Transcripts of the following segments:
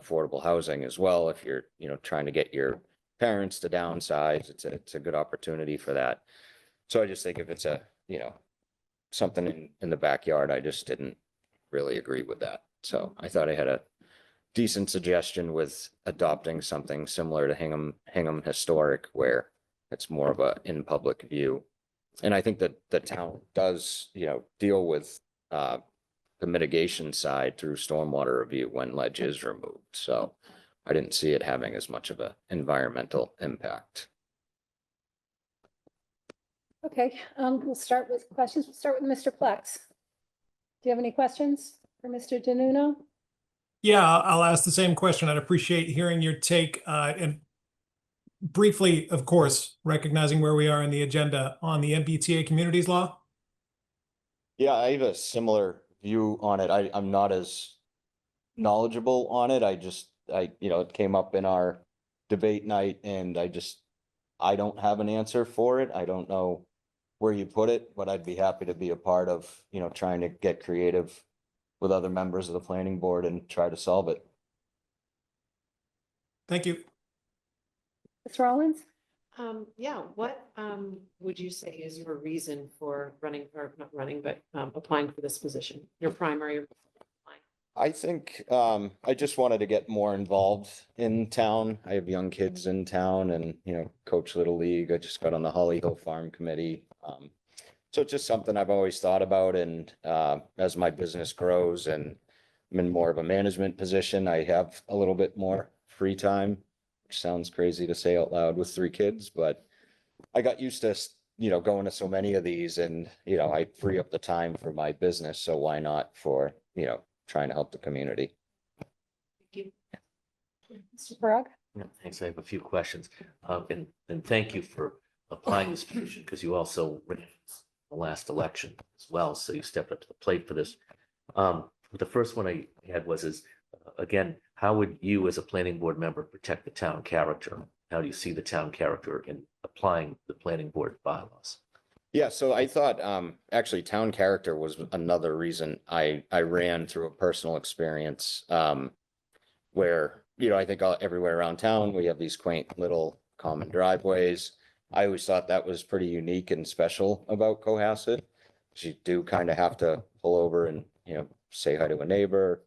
affordable housing as well. If you're, trying to get your parents to downsize, it's a good opportunity for that. So I just think if it's something in the backyard, I just didn't really agree with that. So I thought I had a decent suggestion with adopting something similar to Hingham Historic, where it's more of a in public view. And I think that the town does, deal with the mitigation side through stormwater review when ledge is removed. So I didn't see it having as much of an environmental impact. Okay, we'll start with questions. We'll start with Mr. Plex. Do you have any questions for Mr. DeNuno? Yeah, I'll ask the same question. I'd appreciate hearing your take. And briefly, of course, recognizing where we are in the agenda on the MBTA communities law. Yeah, I have a similar view on it. I'm not as knowledgeable on it. It came up in our debate night and I don't have an answer for it. I don't know where you put it, but I'd be happy to be a part of, trying to get creative with other members of the planning board and try to solve it. Thank you. Ms. Rollins? Yeah, what would you say is your reason for running, or not running, but applying for this position? Your primary? I think I just wanted to get more involved in town. I have young kids in town and, coach Little League. I just got on the Holly Hill Farm Committee. So it's just something I've always thought about. And as my business grows and I'm in more of a management position, I have a little bit more free time, which sounds crazy to say out loud with 3 kids, but I got used to, going to so many of these and, I free up the time for my business. So why not for, trying to help the community. Thank you. Mr. Parag? Yeah, thanks. I have a few questions. And thank you for applying this position because you also ran the last election as well. So you stepped up to the plate for this. The first one I had was again, how would you as a planning board member protect the town character? How do you see the town character in applying the planning board bylaws? Yeah, so I thought actually town character was another reason I ran through a personal experience where, I think everywhere around town, we have these quaint little common driveways. I always thought that was pretty unique and special about Cohasset. You do kind of have to pull over and, say hi to a neighbor,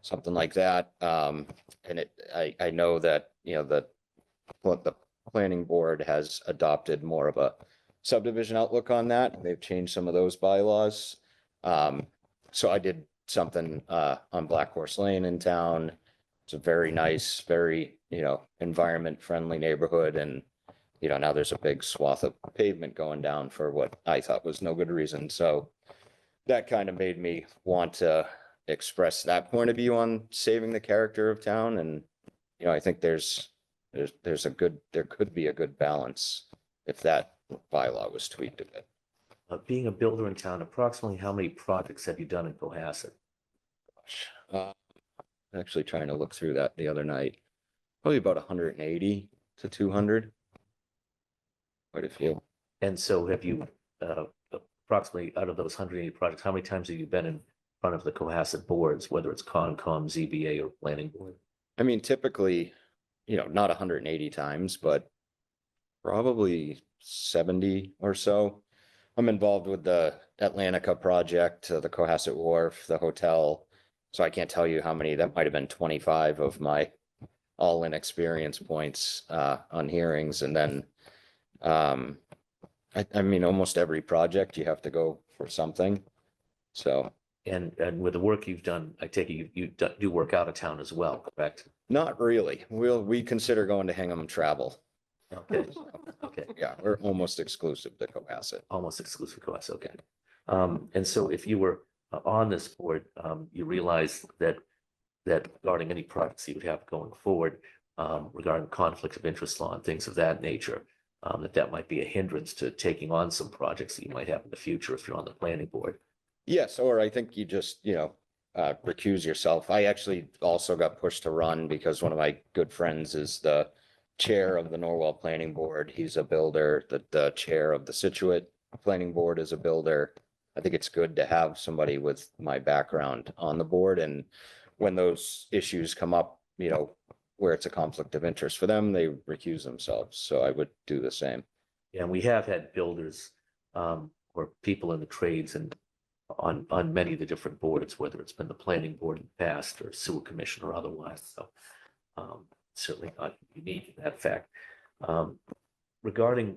something like that. And I know that, the planning board has adopted more of a subdivision outlook on that. They've changed some of those bylaws. So I did something on Black Horse Lane in town. It's a very nice, very, environment friendly neighborhood. And, now there's a big swath of pavement going down for what I thought was no good reason. So that kind of made me want to express that point of view on saving the character of town. And, I think there could be a good balance if that bylaw was tweaked a bit. Being a builder in town, approximately how many projects have you done in Cohasset? Actually trying to look through that the other night. Probably about 180 to 200. Quite a few. And so have you, approximately out of those 180 projects, how many times have you been in front of the Cohasset boards, whether it's Concom, ZBA, or planning board? I mean, typically, not 180 times, but probably 70 or so. I'm involved with the Atlantica project, the Cohasset Wharf, the hotel. So I can't tell you how many. That might have been 25 of my all-in experience points on hearings. And then, I mean, almost every project you have to go for something. So. And with the work you've done, I take it you do work out of town as well, correct? Not really. We consider going to Hingham travel. Okay. Okay. Yeah, we're almost exclusive to Cohasset. Almost exclusive Cohasset. Okay. And so if you were on this board, you realize that regarding any projects you would have going forward, regarding conflicts of interest law and things of that nature, that might be a hindrance to taking on some projects that you might have in the future if you're on the planning board. Yes, or I think you just, recuse yourself. I actually also got pushed to run because one of my good friends is the chair of the Norwell Planning Board. He's a builder. The chair of the Situate Planning Board is a builder. I think it's good to have somebody with my background on the board. And when those issues come up, you know, where it's a conflict of interest for them, they recuse themselves. So I would do the same. Yeah, and we have had builders, or people in the trades and on many of the different boards, whether it's been the planning board in the past or sewer commission or otherwise, so. Certainly not unique in that fact. Regarding,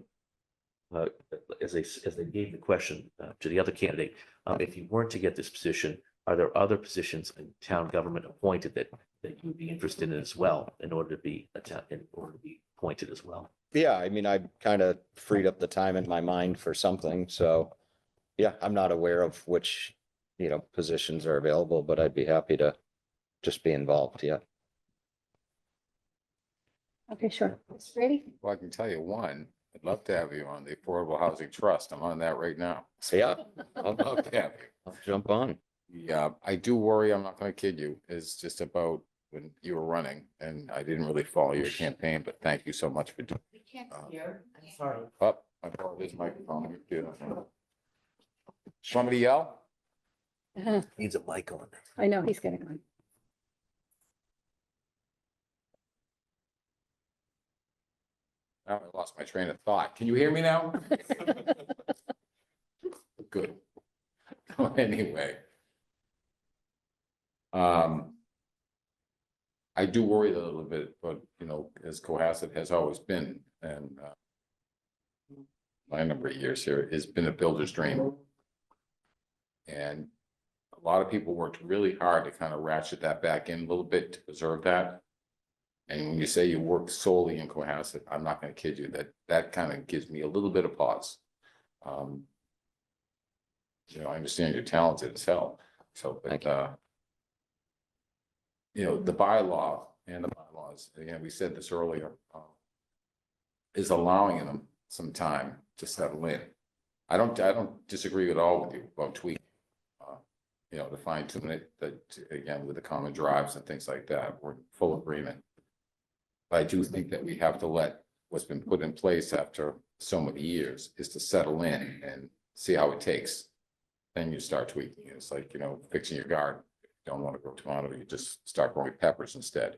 as they gave the question to the other candidate, if you weren't to get this position, are there other positions in town government appointed that you would be interested in as well, in order to be appointed as well? Yeah, I mean, I kind of freed up the time in my mind for something, so yeah, I'm not aware of which, you know, positions are available, but I'd be happy to just be involved, yeah. Okay, sure. Mr. Brady? Well, I can tell you one, I'd love to have you on the Affordable Housing Trust. I'm on that right now. So yeah, I'd love to have you. I'll jump on. Yeah, I do worry, I'm not gonna kid you, is just about when you were running and I didn't really follow your campaign, but thank you so much for doing. We can't hear. I'm sorry. Up, I brought this microphone. Somebody yell? Needs a mic on. I know, he's getting on. Now I lost my train of thought. Can you hear me now? Good. Anyway. I do worry a little bit, but you know, as Cohasset has always been, and my number of years here has been a builder's dream. And a lot of people worked really hard to kind of ratchet that back in a little bit to preserve that. And when you say you work solely in Cohasset, I'm not gonna kid you, that kind of gives me a little bit of pause. You know, I understand you're talented as hell, so, Thank but, you know, the bylaw and the bylaws, again, we said this earlier, is allowing them some time to settle in. I don't disagree at all with you about tweaking, you know, to fine tune it, that, again, with the common drives and things like that, we're in full agreement. But I do think that we have to let what's been put in place after so many years is to settle in and see how it takes. Then you start tweaking. It's like, you know, fixing your garden. If you don't want to grow tomato, you just start growing peppers instead.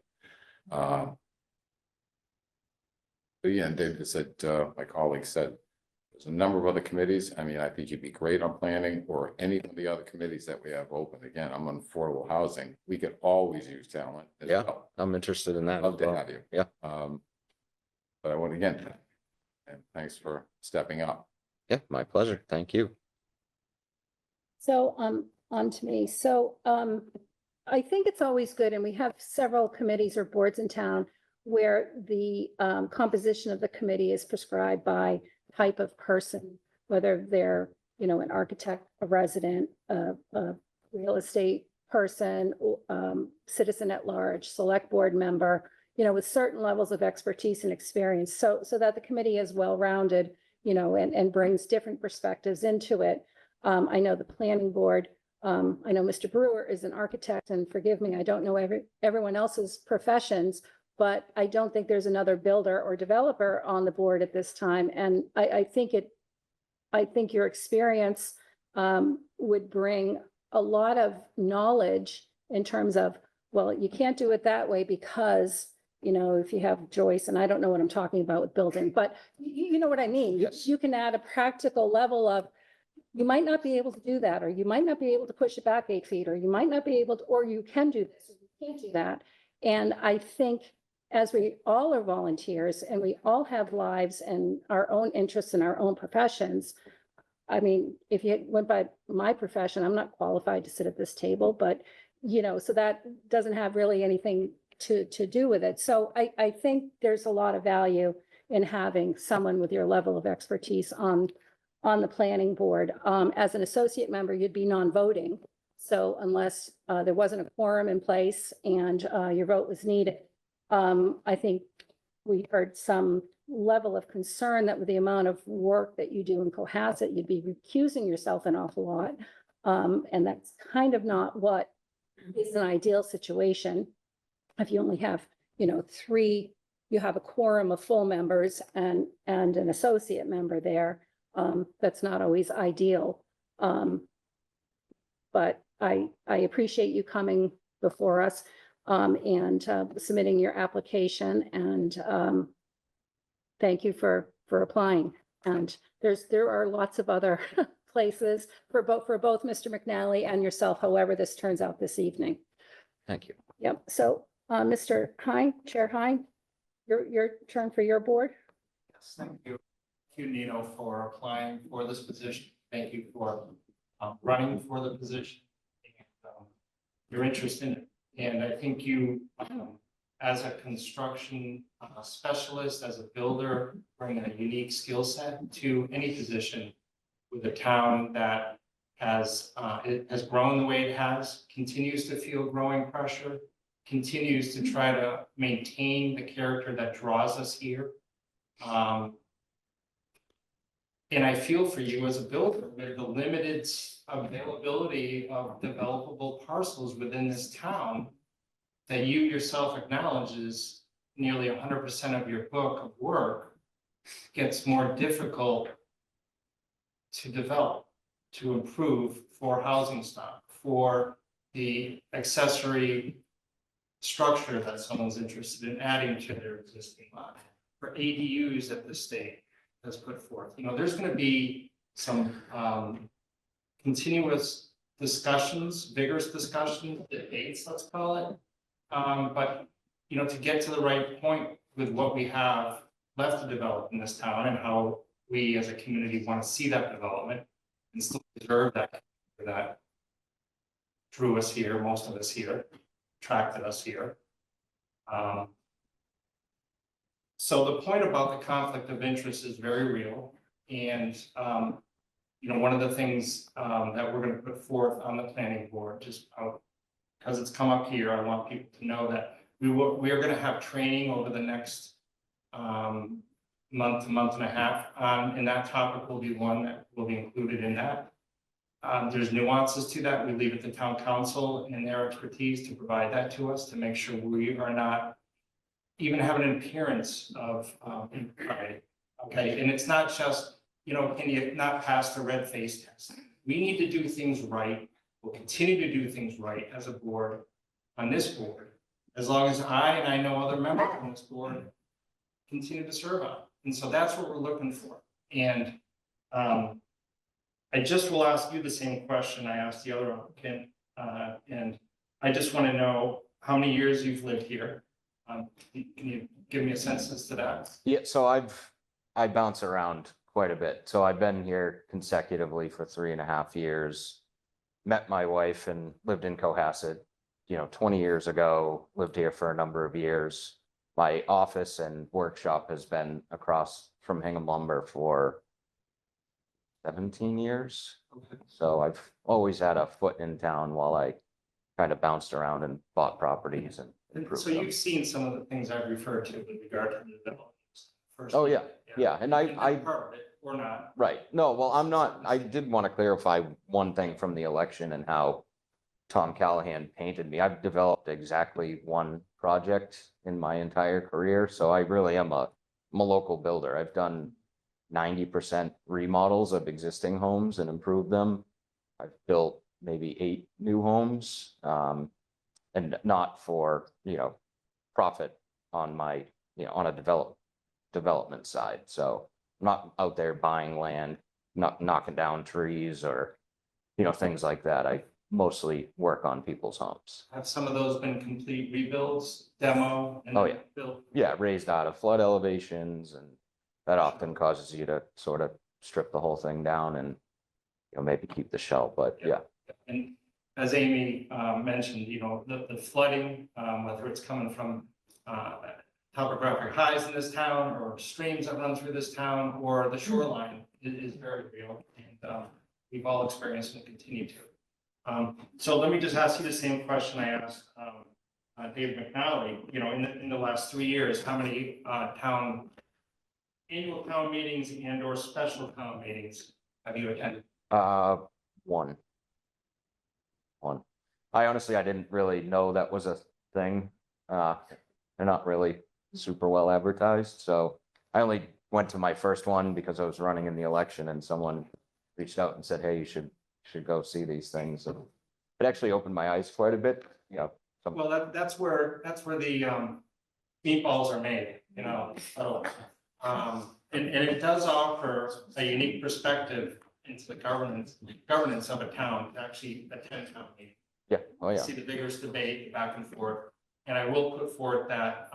But yeah, and David said, my colleague said, there's a number of other committees. I mean, I think you'd be great on planning or any of the other committees that we have open. Again, I'm on affordable housing. We could always use talent as Yeah. well. I'm interested in that. as Love to well. have you. Yeah. But I want again, and thanks for stepping up. Yeah, my pleasure. Thank you. So, on to me. So, I think it's always good, and we have several committees or boards in town where the composition of the committee is prescribed by type of person, whether they're, you know, an architect, a resident, a real estate person, citizen at large, select board member, you know, with certain levels of expertise and experience, so that the committee is well-rounded, you know, and brings different perspectives into it. I know the planning board, I know Mr. Brewer is an architect, and forgive me, I don't know everyone else's professions, but I don't think there's another builder or developer on the board at this time. And I think your experience would bring a lot of knowledge in terms of, well, you can't do it that way because, you know, if you have Joyce, and I don't know what I'm talking about with building, but you know what I mean? Yes. You can add a practical level of, you might not be able to do that, or you might not be able to push it back 8 feet, or you might not be able to, or you can do this, or you can't do that. And I think as we all are volunteers and we all have lives and our own interests and our own professions, I mean, if you went by my profession, I'm not qualified to sit at this table, but, you know, so that doesn't have really anything to do with it. So I think there's a lot of value in having someone with your level of expertise on the planning board. As an associate member, you'd be non-voting. So unless there wasn't a quorum in place and your vote was needed, I think we heard some level of concern that with the amount of work that you do in Cohasset, you'd be recusing yourself an awful lot. And that's kind of not what is an ideal situation. If you only have, you know, 3, you have a quorum of full members and an associate member there. That's not always ideal. But I appreciate you coming before us. and submitting your application, and thank you for applying. And there are lots of other places for both Mr. McNally and yourself, however this turns out this evening. Thank you. Yep, so Mr. Hine, Chair Hine, your turn for your board. Yes, thank you. Thank you, Nino, for applying for this position. Thank you for running for the position. And, your interest in it. And I think you, as a construction specialist, as a builder, bring a unique skill set to any position with a town that it has grown the way it has, continues to feel growing pressure, continues to try to maintain the character that draws us here. And I feel for you as a builder with the limited availability of developable parcels within this town that you yourself acknowledge is nearly 100% of your book of work gets more difficult to develop, to improve for housing stock, for the accessory structure that someone's interested in adding to their existing lot, for ADUs that the state has put forth. You know, there's going to be some continuous discussions, vigorous discussions, debates, let's call it. But, you know, to get to the right point with what we have left to develop in this town and how we as a community want to see that development and still preserve that drew us here, most of us here, attracted us here. So the point about the conflict of interest is very real. And, you know, one of the things that we're going to put forth on the planning board, just because it's come up here, I want people to know that we are going to have training over the next month and a half. And that topic will be one that will be included in that. There's nuances to that. We leave it to town council and their expertise to provide that to us to make sure we are not even having an appearance of impropriety. Okay, and it's not just, you know, can you not pass the red face test? We need to do things right. We'll continue to do things right as a board on this board, as long as and I know other members on this board continue to serve on. And so that's what we're looking for. And I just will ask you the same question I asked the other applicant. And I just want to know how many years you've lived here. Can you give me a sense as to that? Yeah, so I bounce around quite a bit. So I've been here consecutively for 3.5 years. Met my wife and lived in Cohasset, 20 years ago, lived here for a number of years. My office and workshop has been across from Hingham Lumber for 17 years. So I've always had a foot in town while I kind of bounced around and bought properties and improved So them. you've seen some of the things I've referred to with regard to the development. Oh, yeah. Yeah, and You can I, be part of it or not. right, no, well, I'm not, I did want to clarify one thing from the election and how Tom Callahan painted me. I've developed exactly one project in my entire career, so I really am I'm a local builder. I've done 90% remodels of existing homes and improved them. I've built maybe 8 new homes, and not for, profit on my, on a development side. So I'm not out there buying land, not knocking down trees or, things like that. I mostly work on people's homes. Have some of those been complete rebuilds, demo? And Oh, yeah. built? Yeah, raised out of flood elevations, and that often causes you to sort of strip the whole thing down and, maybe keep the shell, but yeah. And as Amy mentioned, the flooding, whether it's coming from topographic highs in this town or streams that run through this town or the shoreline is very real. And we've all experienced and continue to. So let me just ask you the same question I asked David McNally. In the last 3 years, how many annual town meetings and or special town meetings have you attended? One. I honestly, I didn't really know that was a thing. They're not really super well advertised, so I only went to my first one because I was running in the election and someone reached out and said, hey, you should go see these things. And it actually opened my eyes quite a bit. Well, that's where the meatballs are made, you know, so. And it does offer a unique perspective into the governance of a town to actually attend town meeting. Yeah, oh, yeah. See the vigorous debate back and forth. And I will put forth that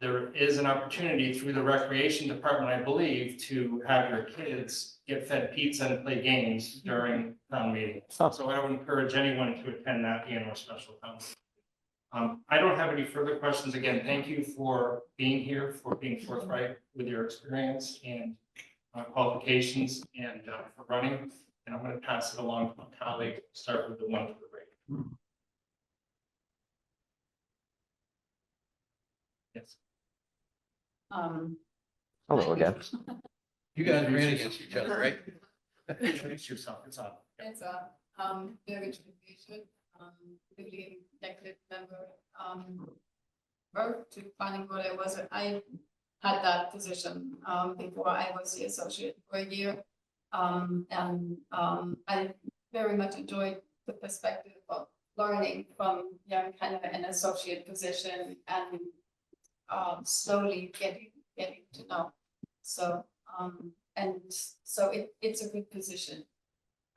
there is an opportunity through the recreation department, I believe, to have your kids get fed pizza and play games during town meeting. Huh. So I would encourage anyone to attend that annual special town meeting. I don't have any further questions. Again, thank you for being here, for being forthright with your experience and qualifications and for running. And I'm going to pass it along to my colleague, start with the one to the right. Yes. Hello again. You guys ran against each other, right? Introduce yourself. It's on. It's very tradition, really elected member, work to planning board. I had that position, before I was the associate for a year. I very much enjoyed the perspective of learning from, kind of an associate position and, slowly getting to know. So, it's a good position.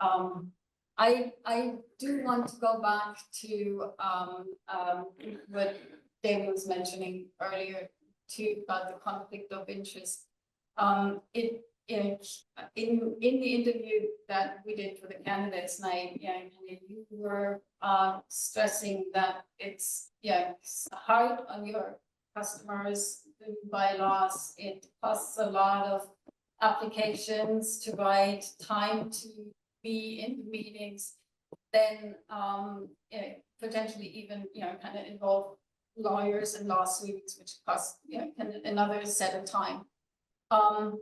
I do want to go back to what David was mentioning earlier too about the conflict of interest. In the interview that we did for the candidates night, you were stressing that it's hard on your customers, the bylaws. It costs a lot of applications to write, time to be in the meetings, then potentially even kind of involve lawyers and lawsuits, which cost kind of another set of time. And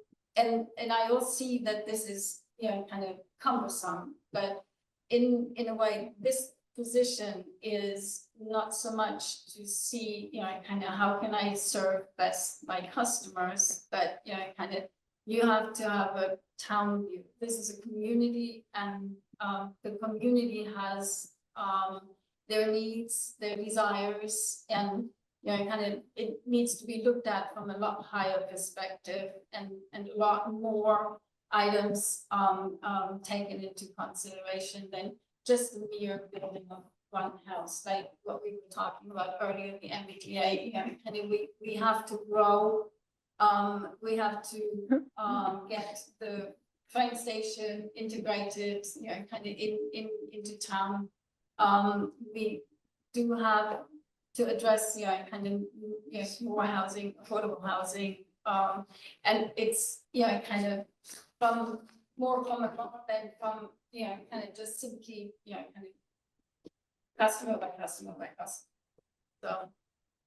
I will see that this is kind of cumbersome, but in a way, this position is not so much to see kind of how can I serve best my customers, but kind of you have to have a town view. This is a community, and the community has their needs, their desires, and kind of it needs to be looked at from a lot higher perspective and a lot more items taken into consideration than just the mere building of one house, like what we were talking about earlier, the MBTA. And we have to grow. We have to get the train station integrated, kind of into town. We do have to address, kind of, more housing, affordable housing, and it's, kind of from a than from, kind of just simply, kind of customer by customer by customer. So,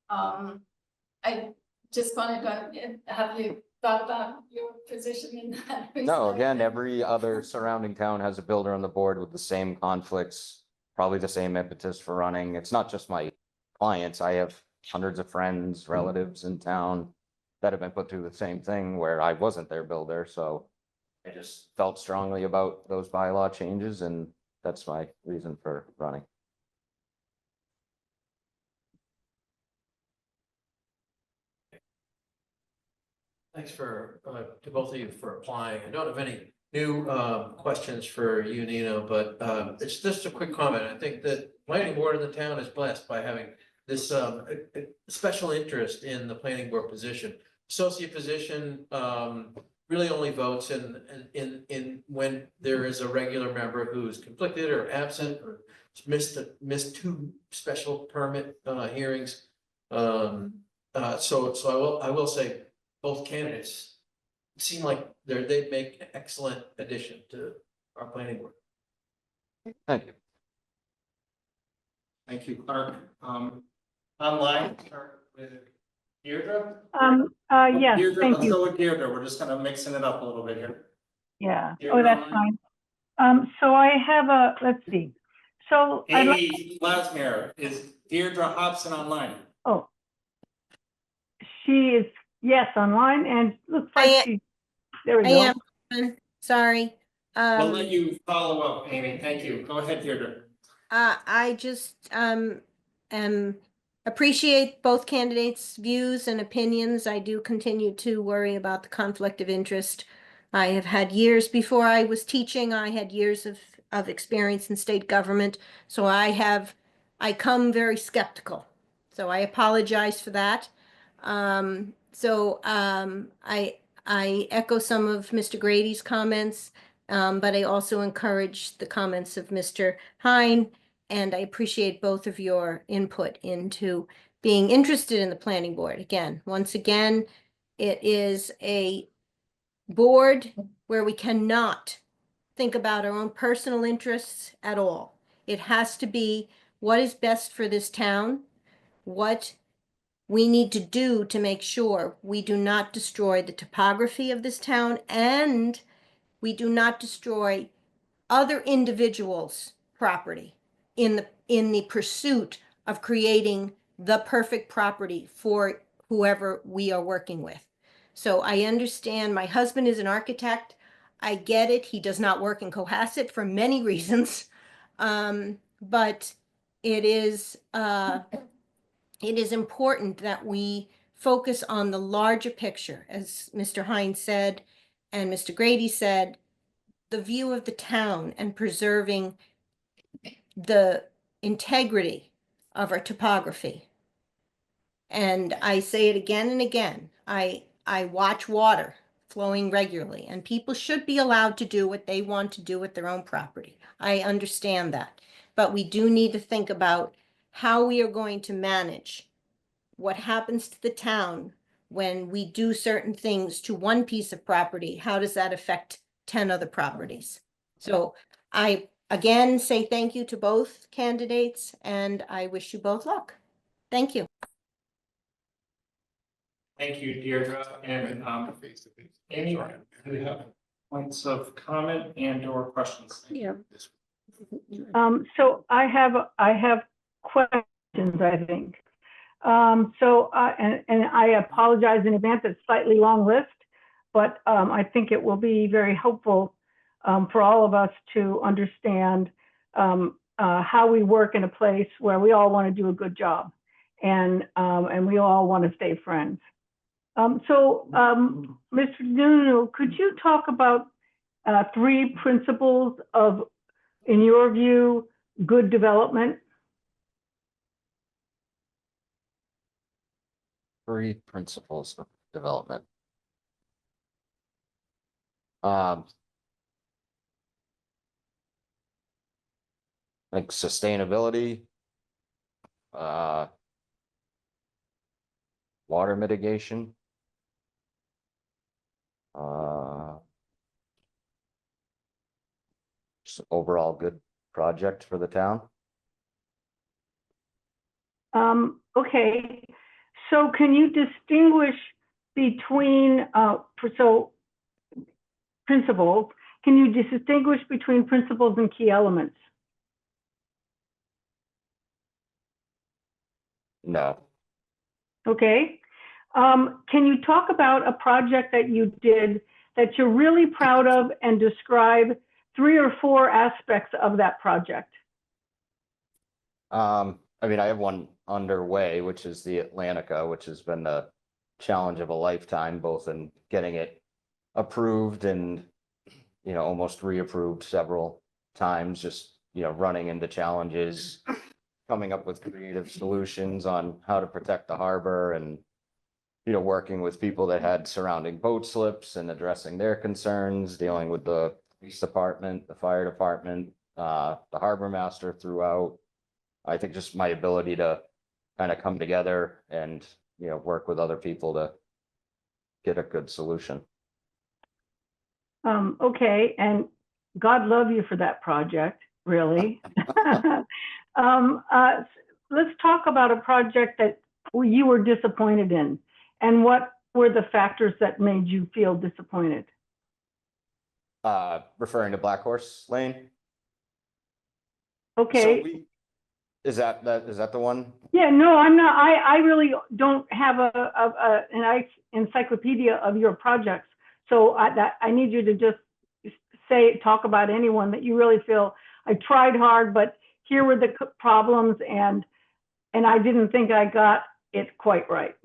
I just wanted to have you thought about your position in that. No, again, every other surrounding town has a builder on the board with the same conflicts, probably the same impetus for running. It's not just my clients. I have hundreds of friends, relatives in town that have been put through the same thing where I wasn't their builder. So I just felt strongly about those bylaw changes, and that's my reason for running. Thanks to both of you for applying. I don't have any new questions for you, Nino, but it's just a quick comment. I think that planning board in the town is blessed by having this special interest in the planning board position. Associate position really only votes in when there is a regular member who's conflicted or absent or missed two special permit hearings. So I will say both candidates seem like they'd make an excellent addition to our planning board. Thank you. Thank you, Clark. Online, start with Deirdre. Yes, Deirdre, thank let's you. go with Deirdre. We're just kind of mixing it up a little bit here. Yeah, Deirdre oh, that's online. fine. So I have let's see. So I'd like, Amy Lasmere, is Deirdre Hobson online? oh, she is, yes, online, and looks I like am- she, there we I go. am, sorry. We'll let you follow up, Amy. Thank you. Go ahead, Deirdre. I just appreciate both candidates' views and opinions. I do continue to worry about the conflict of interest. I have had years before I was teaching, I had years of experience in state government, so I come very skeptical. So I apologize for that. I echo some of Mr. Grady's comments, but I also encourage the comments of Mr. Hine, and I appreciate both of your input into being interested in the planning board. Again, once again, it is a board where we cannot think about our own personal interests at all. It has to be what is best for this town, what we need to do to make sure we do not destroy the topography of this town, and we do not destroy other individuals' property in the pursuit of creating the perfect property for whoever we are working with. So I understand my husband is an architect. I get it. He does not work in Cohasset for many reasons. But it is important that we focus on the larger picture, as Mr. Hines said, and Mr. Grady said, the view of the town and preserving the integrity of our topography. And I say it again and again, I watch water flowing regularly, and people should be allowed to do what they want to do with their own property. I understand that, but we do need to think about how we are going to manage what happens to the town when we do certain things to one piece of property. How does that affect 10 other properties? So I again say thank you to both candidates, and I wish you both luck. Thank you. Thank you, Deirdre, and Amy, do you have points of comment and or questions? Yeah. So I have questions, I think. And I apologize in advance, it's a slightly long list, but I think it will be very helpful for all of us to understand how we work in a place where we all want to do a good job, and we all want to stay friends. Mr. Nuno, could you talk about 3 principles of, in your view, good development? 3 principles of development. Like sustainability, water mitigation, just overall good project for the town. Okay, so can you distinguish between principles? Can you distinguish between principles and key elements? No. Okay. Can you talk about a project that you did that you're really proud of and describe 3 or 4 aspects of that project? I mean, I have one underway, which is the Atlantica, which has been the challenge of a lifetime, both in getting it approved and, you know, almost reapproved several times, just, you know, running into challenges, coming up with creative solutions on how to protect the harbor, and, you know, working with people that had surrounding boat slips and addressing their concerns, dealing with the police department, the fire department, the harbor master throughout. I think just my ability to kind of come together and, you know, work with other people to get a good solution. Okay, and God love you for that project, really. Let's talk about a project that you were disappointed in, and what were the factors that made you feel disappointed? Referring to Black Horse Lane. Okay. So is that the one? Yeah, no, I'm not. I really don't have an encyclopedia of your projects. So I need you to just talk about anyone that you really feel, I tried hard, but here were the problems, and I didn't think I got it quite right.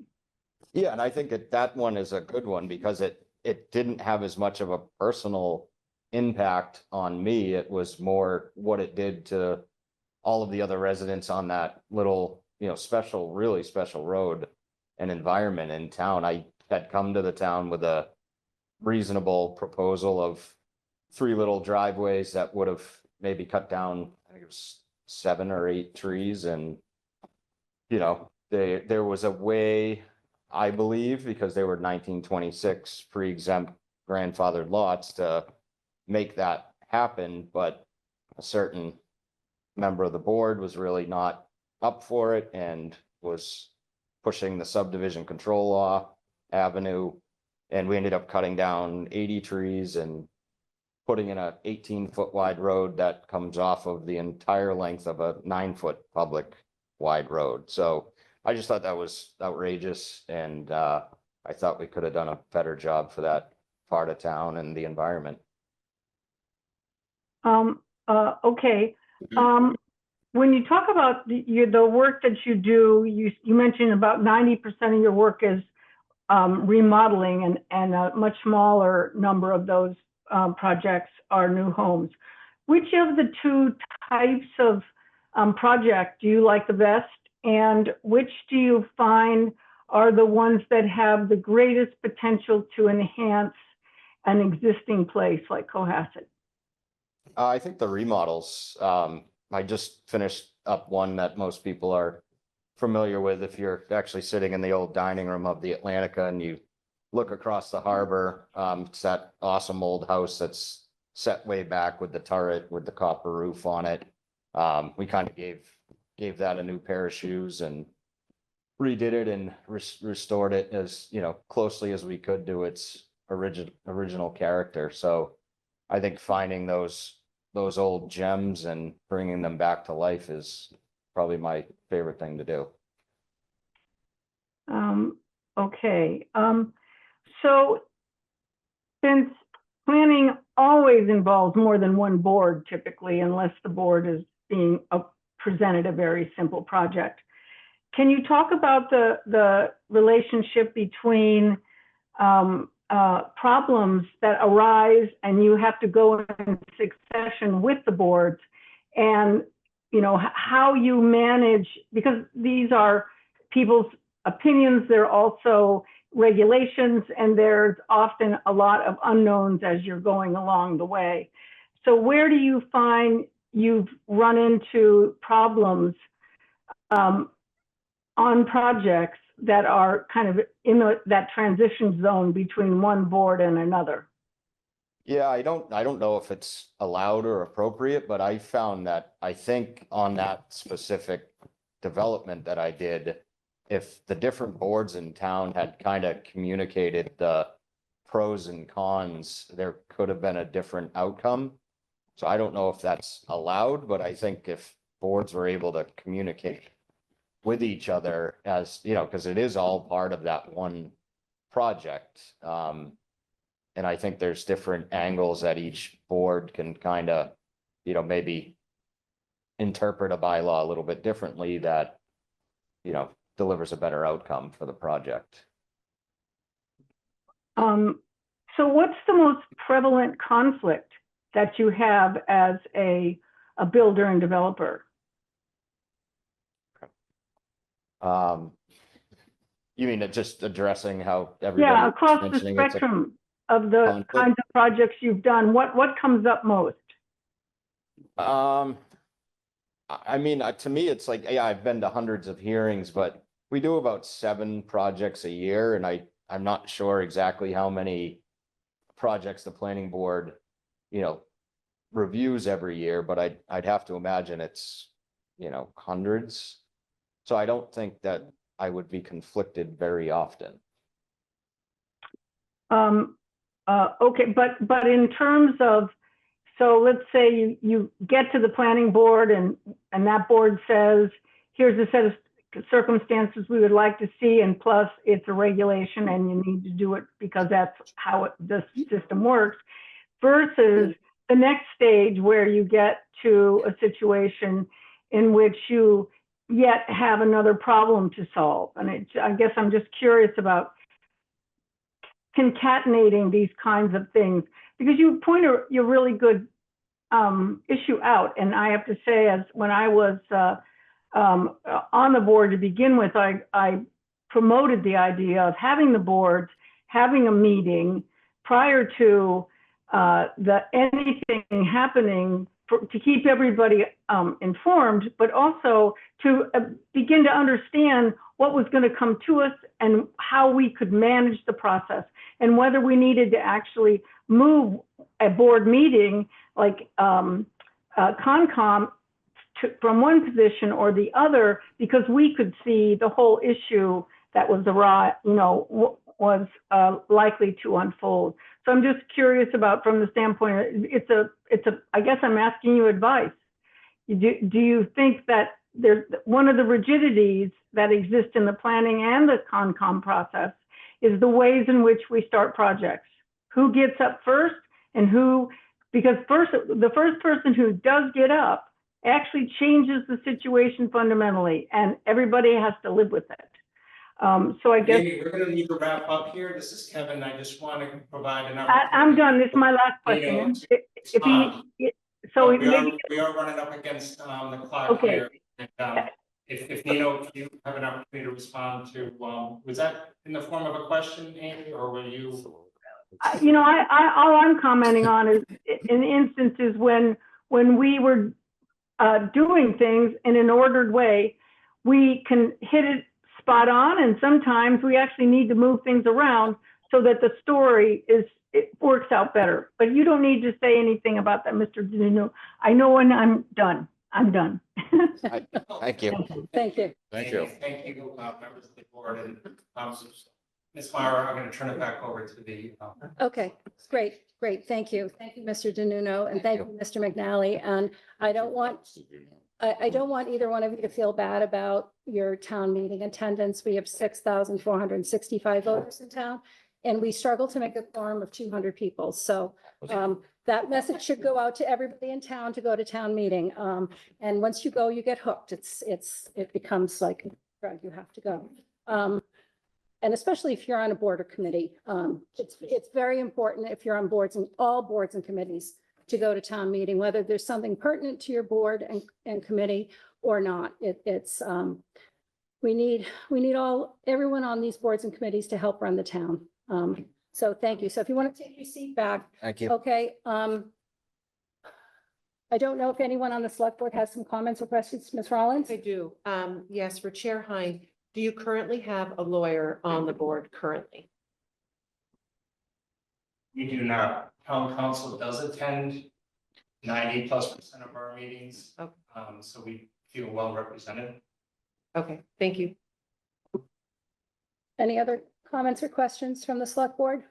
Yeah, and I think that one is a good one because it didn't have as much of a personal impact on me. It was more what it did to all of the other residents on that little, special, really special road and environment in town. I had come to the town with a reasonable proposal of 3 little driveways that would have maybe cut down, I think it was 7 or 8 trees, and there was a way, I believe, because they were 1926 pre-exempt grandfathered lots, to make that happen, but a certain member of the board was really not up for it and was pushing the subdivision control law avenue, and we ended up cutting down 80 trees and putting in a 18-foot wide road that comes off of the entire length of a 9-foot public wide road. So I just thought that was outrageous, and I thought we could have done a better job for that part of town and the environment. Okay. When you talk about the work that you do, you mentioned about 90% of your work is remodeling, and a much smaller number of those projects are new homes. Which of the 2 types of project do you like the best, and which do you find are the ones that have the greatest potential to enhance an existing place like Cohasset? I think the remodels, I just finished up one that most people are familiar with. If you're actually sitting in the old dining room of the Atlantica and you look across the harbor, it's that awesome old house that's set way back with the turret with the copper roof on it. We kind of gave that a new pair of shoes and redid it and restored it as closely as we could to its original character. So I think finding those old gems and bringing them back to life is probably my favorite thing to do. Okay. So since planning always involves more than one board typically, unless the board is being presented a very simple project, can you talk about the relationship between problems that arise and you have to go in succession with the boards, and how you manage, because these are people's opinions, they're also regulations, and there's often a lot of unknowns as you're going along the way. So where do you find you've run into problems on projects that are kind of in that transition zone between one board and another? Yeah, I don't know if it's allowed or appropriate, but I found that I think on that specific development that I did, if the different boards in town had kind of communicated the pros and cons, there could have been a different outcome. So I don't know if that's allowed, but I think if boards were able to communicate with each other, as because it is all part of that one project. And I think there's different angles that each board can kind of, maybe interpret a bylaw a little bit differently that, delivers a better outcome for the project. So what's the most prevalent conflict that you have as a builder and developer? You mean just addressing how everybody? Yeah, across the spectrum of the conflict? kinds of projects you've done, what comes up most? I mean, to me, it's like, yeah, I've been to hundreds of hearings, but we do about 7 projects a year, and I'm not sure exactly how many projects the planning board, reviews every year, but I'd have to imagine it's, hundreds. So I don't think that I would be conflicted very often. Okay, but in terms of, so let's say you get to the planning board and that board says, here's a set of circumstances we would like to see, and plus it's a regulation and you need to do it because that's how the system works, versus the next stage where you get to a situation in which you yet have another problem to solve. And I guess I'm just curious about concatenating these kinds of things, because you point your really good issue out. And I have to say, as when I was on the board to begin with, I promoted the idea of having the board having a meeting prior to anything happening to keep everybody informed, but also to begin to understand what was going to come to us and how we could manage the process, and whether we needed to actually move a board meeting like Concom from one position or the other, because we could see the whole issue that was was likely to unfold. So I'm just curious about, from the standpoint, I guess I'm asking you advice. Do you think that there's one of the rigidities that exist in the planning and the Concom process is the ways in which we start projects? Who gets up first and who, because the first person who does get up actually changes the situation fundamentally, and everybody has to live with it. So I guess We're gonna need to wrap up here. This is Kevin. I just want to provide an. I'm done. This is my last question. We are running up against the clock Okay. here. And, if Nino, if you have an opportunity to respond to, was that in the form of a question, Amy, or were you? All I'm commenting on is in instances when we were doing things in an ordered way, we can hit it spot on, and sometimes we actually need to move things around so that the story works out better. But you don't need to say anything about that, Mr. DeNuno. I know when I'm done. I'm done. Thank you. Thank you. Thank you. Thank you, members of the board, and Ms. Meyer, I'm going to turn it back over to the. Okay, great. Thank you. Thank you, Mr. DeNuno, and thank you, Mr. McNally. And I don't want either one of you to feel bad about your town meeting attendance. We have 6,465 voters in town, and we struggle to make a quorum of 200 people. So that message should go out to everybody in town to go to town meeting. And once you go, you get hooked. It becomes like a drug. You have to go. And especially if you're on a board or committee, it's very important if you're on boards and all boards and committees to go to town meeting, whether there's something pertinent to your board and committee or not. We need everyone on these boards and committees to help run the town. So thank you. So if you want to take your seat back. Thank you. Okay. I don't know if anyone on the select board has some comments or questions. Ms. Rollins? I do. Yes, for Chair Hein, do you currently have a lawyer on the board currently? We do not. Town council does attend 90+% of our meetings. Okay. So we feel well represented. Okay, thank you. Any other comments or questions from the select board?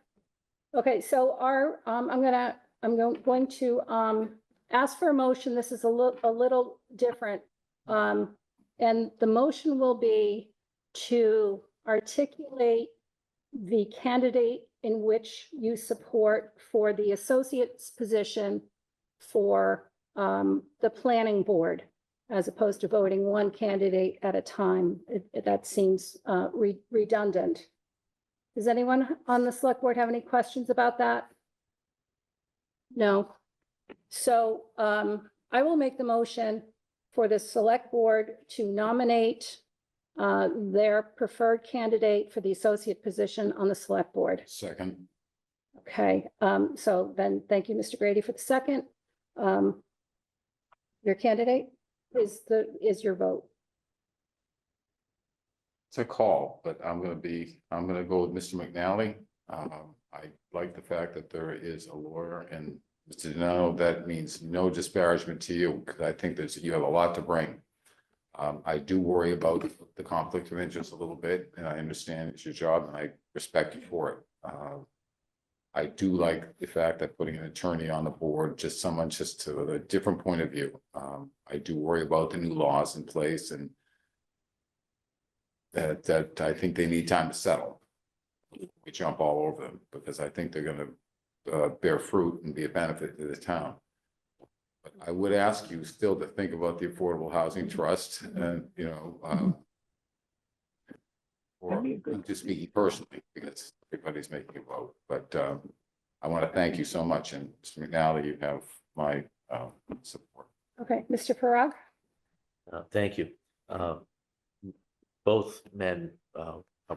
Okay, so I'm going to ask for a motion. This is a little different. And the motion will be to articulate the candidate in which you support for the associate's position for the planning board, as opposed to voting one candidate at a time. That seems redundant. Does anyone on the select board have any questions about that? No. So I will make the motion for the select board to nominate their preferred candidate for the associate position on the select board. Second. Okay, so then thank you, Mr. Grady, for the second. Your candidate is your vote. It's a call, but I'm gonna go with Mr. McNally. I like the fact that there is a lawyer, and Mr. DeNuno, that means no disparagement to you, because I think you have a lot to bring. I do worry about the conflict of interest a little bit, and I understand it's your job, and I respect you for it. I do like the fact that putting an attorney on the board, someone to a different point of view. I do worry about the new laws in place, and that I think they need time to settle. We jump all over them, because I think they're gonna bear fruit and be a benefit to the town. But I would ask you still to think about the Affordable Housing Trust and, you know, or That'd be a good- I'm just speaking personally, because everybody's making a vote, but I want to thank you so much, and Mr. McNally, you have my support. Okay, Mr. Farag? Thank you. Both men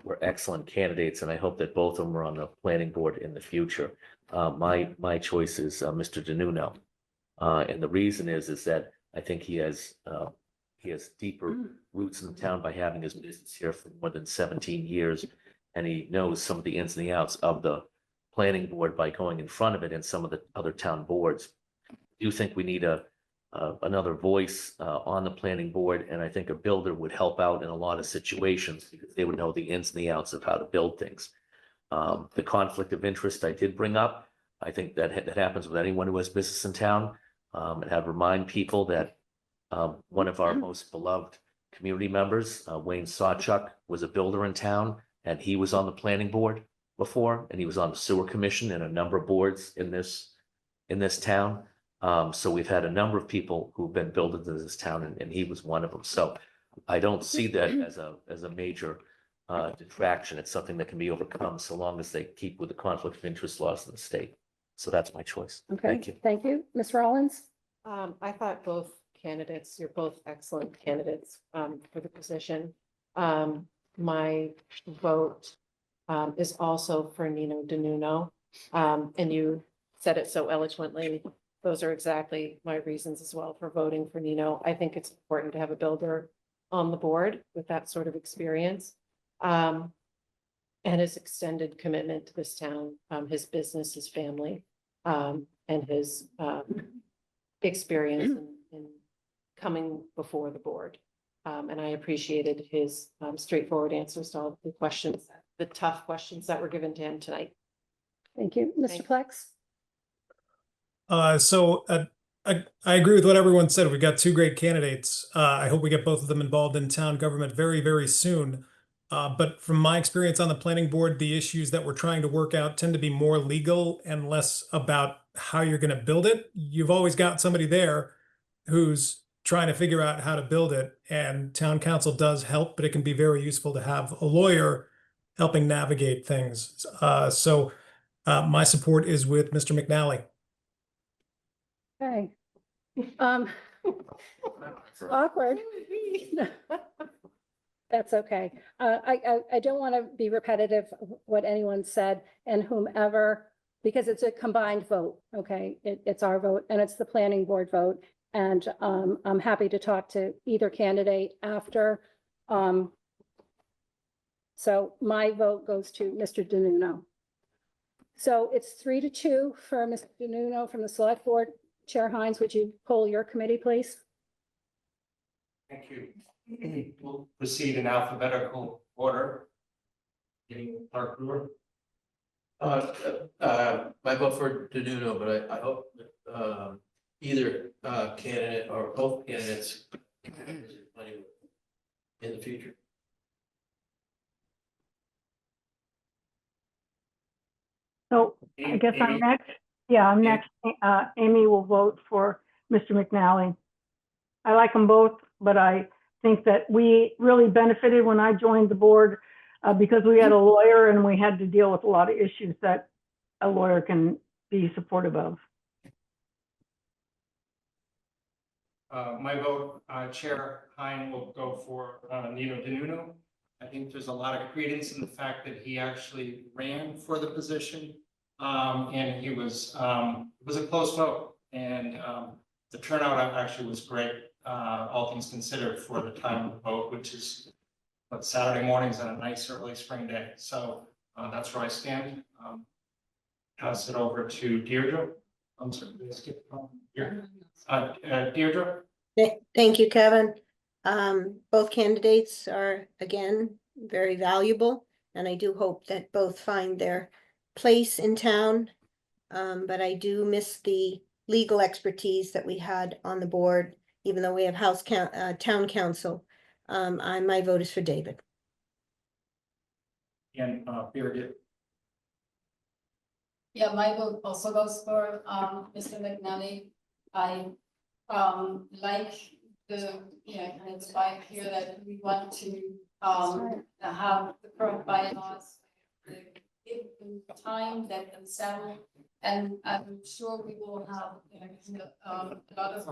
were excellent candidates, and I hope that both of them are on the planning board in the future. My choice is Mr. DeNuno. And the reason is that I think he has deeper roots in the town by having his business here for more than 17 years. And he knows some of the ins and the outs of the planning board by going in front of it and some of the other town boards. I do think we need another voice on the planning board, and I think a builder would help out in a lot of situations because they would know the ins and the outs of how to build things. The conflict of interest I did bring up, I think that happens with anyone who has business in town. And have remind people that one of our most beloved community members, Wayne Sawchuk, was a builder in town, and he was on the planning board before, and he was on the sewer commission and a number of boards in this town. So we've had a number of people who've been builders in this town, and he was one of them. So I don't see that as a major detraction. It's something that can be overcome so long as they keep with the conflict of interest laws in the state. So that's my choice. Okay, Thank you. thank you. Ms. Rollins? I thought both candidates, you're both excellent candidates for the position. My vote is also for Nino DeNuno. And you said it so eloquently. Those are exactly my reasons as well for voting for Nino. I think it's important to have a builder on the board with that sort of experience. And his extended commitment to this town, his business, his family, and his experience in coming before the board. And I appreciated his straightforward answers to all the questions, the tough questions that were given to him tonight. Thank you. Mr. Plex? I agree with what everyone said. We've got two great candidates. I hope we get both of them involved in town government very, very soon. But from my experience on the planning board, the issues that we're trying to work out tend to be more legal and less about how you're going to build it. You've always got somebody there who's trying to figure out how to build it, and town council does help, but it can be very useful to have a lawyer helping navigate things. So my support is with Mr. McNally. Okay. Awkward. That's okay. I don't want to be repetitive of what anyone said, and whomever, because it's a combined vote, okay? It's our vote and it's the planning board vote. And I'm happy to talk to either candidate after. So my vote goes to Mr. DeNuno. So it's 3-2 for Mr. DeNuno from the select board. Chair Hines, would you poll your committee, please? Thank you. We'll proceed in alphabetical order. Getting Clark Brewer. My vote for DeNuno, but I hope either candidate or both candidates in the future. So I guess I'm Amy? next. Yeah, I'm next. Amy will vote for Mr. McNally. I like them both, but I think that we really benefited when I joined the board because we had a lawyer and we had to deal with a lot of issues that a lawyer can be supportive of. My vote, Chair Hein will go for Nino DeNuno. I think there's a lot of credence in the fact that he actually ran for the position. And he was, it was a close vote, and the turnout actually was great, all things considered, for the time of the vote, which is Saturday mornings on a nice early spring day. So that's where I stand. Pass it over to Deirdre. I'm sorry, did I skip here? Deirdre? Thank you, Kevin. Both candidates are, again, very valuable, and I do hope that both find their place in town. But I do miss the legal expertise that we had on the board, even though we have town council. My vote is for David. And Birgit. Yeah, my vote also goes for Mr. McNally. I like the, and it's by here that we want to, have the current bylaws. Give them time, let them settle, and I'm sure we will have, a lot of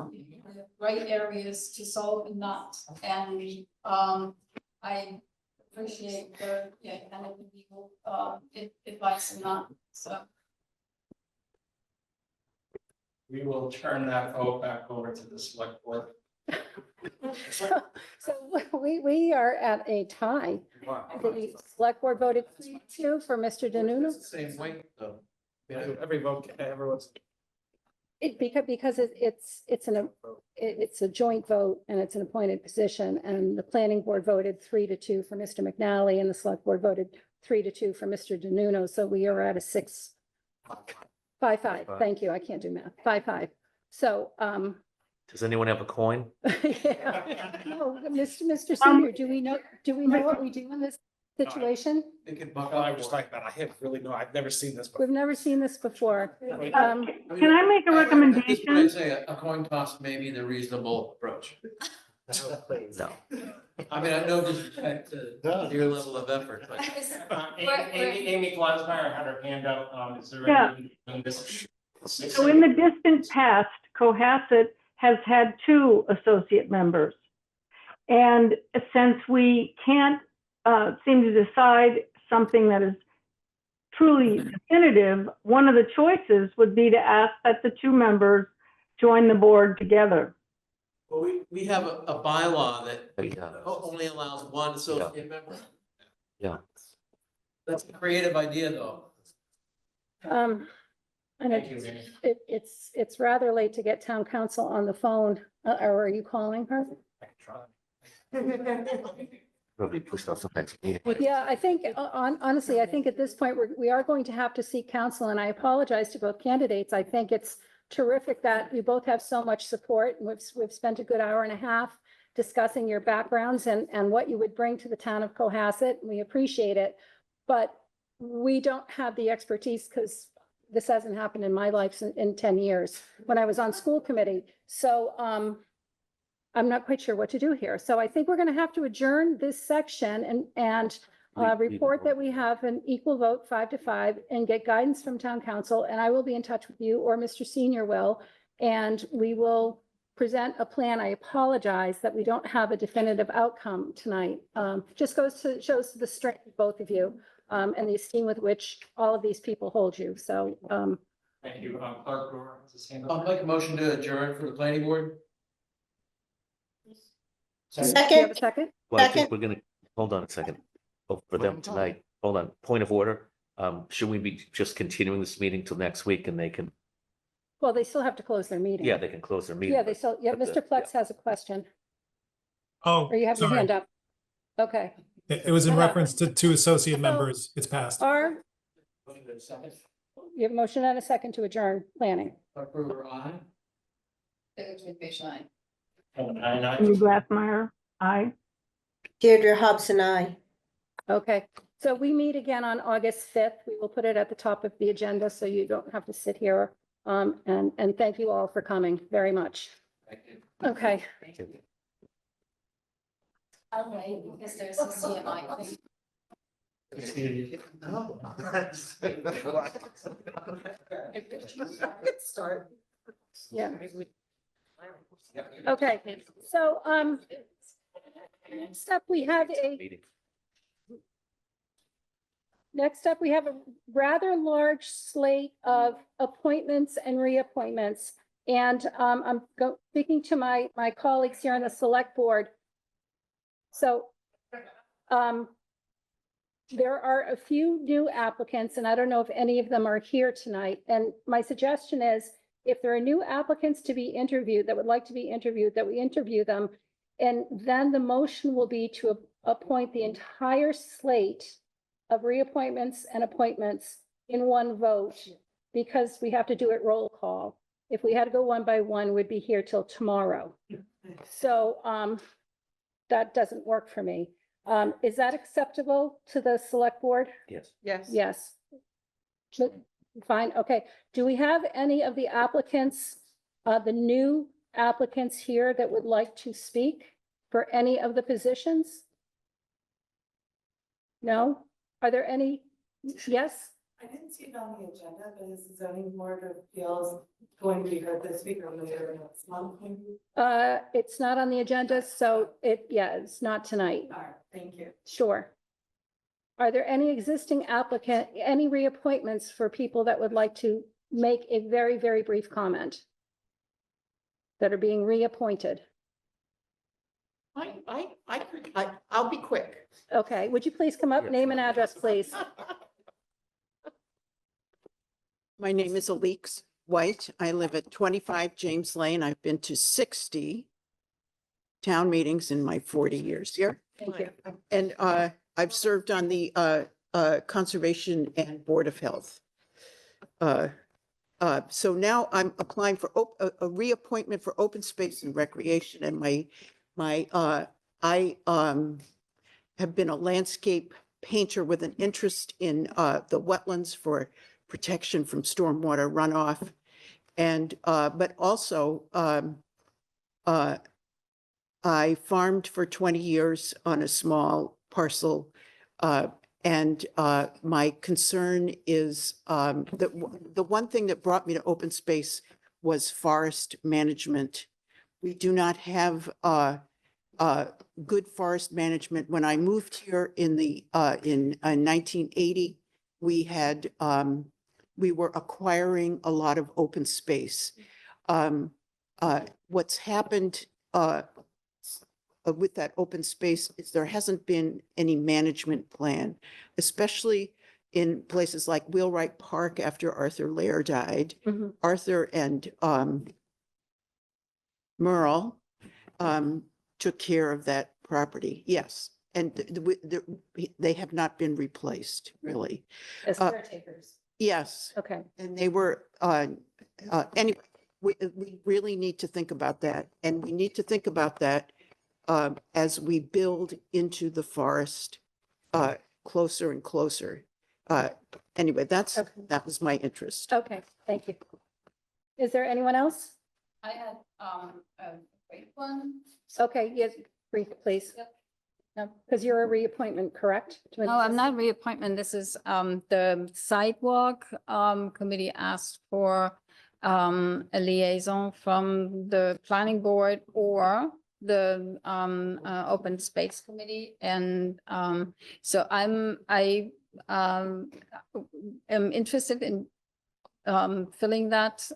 right areas to solve and not, and, I appreciate the, kind of legal, advice and not, so. We will turn that vote back over to the select board. So we are at a tie. The select board voted 3-2 for Mr. DeNuno. It's the same way, though. Every vote, everyone's. Because it's a joint vote and it's an appointed position, and the planning board voted 3-2 for Mr. McNally and the select board voted 3-2 for Mr. DeNuno. So we are at a 5-5. Thank you. I can't do math. 5-5. So, Does anyone have a coin? yeah. No, Mr. Senior, do we know what we do in this situation? I was just like that. I've never seen this before. We've never seen this before. Can I make a I'd recommendation? say a coin toss may be the reasonable approach. No. I mean, I know disrespect to your level of effort, but. Amy Glasmeyer had her hand up. Is there Yeah. any in this? So in the distant past, Cohasset has had 2 associate members. And since we can't seem to decide something that is truly definitive, one of the choices would be to ask that the 2 members join the board together. Well, we have a bylaw that Yeah. only allows 1 associate member. Yeah. That's a creative idea, though. And Thank you, Amy. it's rather late to get town council on the phone, or are you calling her? I can try. Probably pushed off sometimes. Yeah, I think, honestly, I think at this point, we are going to have to seek counsel, and I apologize to both candidates. I think it's terrific that you both have so much support, and we've spent a good hour and a half discussing your backgrounds and what you would bring to the town of Cohasset. We appreciate it, but we don't have the expertise, because this hasn't happened in my life in 10 years, when I was on school committee. So, I'm not quite sure what to do here. So I think we're going to have to adjourn this section and report that we have an equal vote, 5-5, and get guidance from town council. And I will be in touch with you, or Mr. Senior will, and we will present a plan. I apologize that we don't have a definitive outcome tonight. Just shows the strength of both of you, and the esteem with which all of these people hold you. So, Thank you. Clark Brewer has his hand I'll up. make a motion to adjourn for the planning board. do you have a second? Well, I think we're gonna, hold on a second. Oh, for them tonight, hold on, point of order. Should we be just continuing this meeting till next week and they can, Well, they still have to close their meeting. yeah, they can close their meeting. Yeah, but Mr. Plex has a question, Oh, or you have your sorry. hand up. Okay. It was in Go ahead. reference to 2 associate So- members. It's passed. You have a motion and a second to adjourn planning. Clark Brewer, aye. Amy Glassmeyer, aye. Deirdre Hobson, I. Okay, so we meet again on August 5th. We will put it at the top of the agenda so you don't have to sit here. And thank you all for coming very much. Okay. I'll wait, because there's a CMI thing. Start. Yeah. Okay, so, next up, we have Meeting. a rather large slate of appointments and reappointments. And I'm speaking to my colleagues here on the select board. So there are a few new applicants, and I don't know if any of them are here tonight. And my suggestion is, if there are new applicants to be interviewed that would like to be interviewed, that we interview them. And then the motion will be to appoint the entire slate of reappointments and appointments in one vote, because we have to do it roll call. If we had to go one by one, we'd be here till tomorrow. So that doesn't work for me. Is that acceptable to the select board? Yes. Yes. Yes. Fine, okay. Do we have any of the applicants, the new applicants here that would like to speak for any of the positions? No? Are there any? Yes? I didn't see it on the agenda, but is the zoning board of appeals going to be heard this week or later next month? Maybe? It's not on the agenda, so it's not tonight. All right, thank you. Sure. Are there any existing applicant, any reappointments for people that would like to make a very, very brief comment? That are being reappointed? I'll be quick. Okay, would you please come up, name and address, please? My name is Alix White. I live at 25 James Lane. I've been to 60 town meetings in my 40 years here. Thank you. And I've served on the Conservation and Board of Health. So now I'm applying for a reappointment for Open Space and Recreation, and I have been a landscape painter with an interest in the wetlands for protection from stormwater runoff. And but also I farmed for 20 years on a small parcel. And my concern is that the one thing that brought me to open space was forest management. We do not have good forest management. When I moved here in 1980, we were acquiring a lot of open space. What's happened with that open space is there hasn't been any management plan, especially in places like Wheelwright Park after Arthur Lair died. Mhm. Arthur and Merle took care of that property, yes. And they have not been replaced, really. As caretakers. Yes. Okay. And they were, anyway, we really need to think about that. And we need to think about that as we build into the forest closer and closer. Anyway, that was my interest. Okay, thank you. Is there anyone else? I had, a great one. Okay, yes, brief, please. Yep. No, because you're a reappointment, correct? To an No, I'm not existing- reappointment. This is the sidewalk committee asked for a liaison from the planning board or the open space committee. And so I am interested in filling that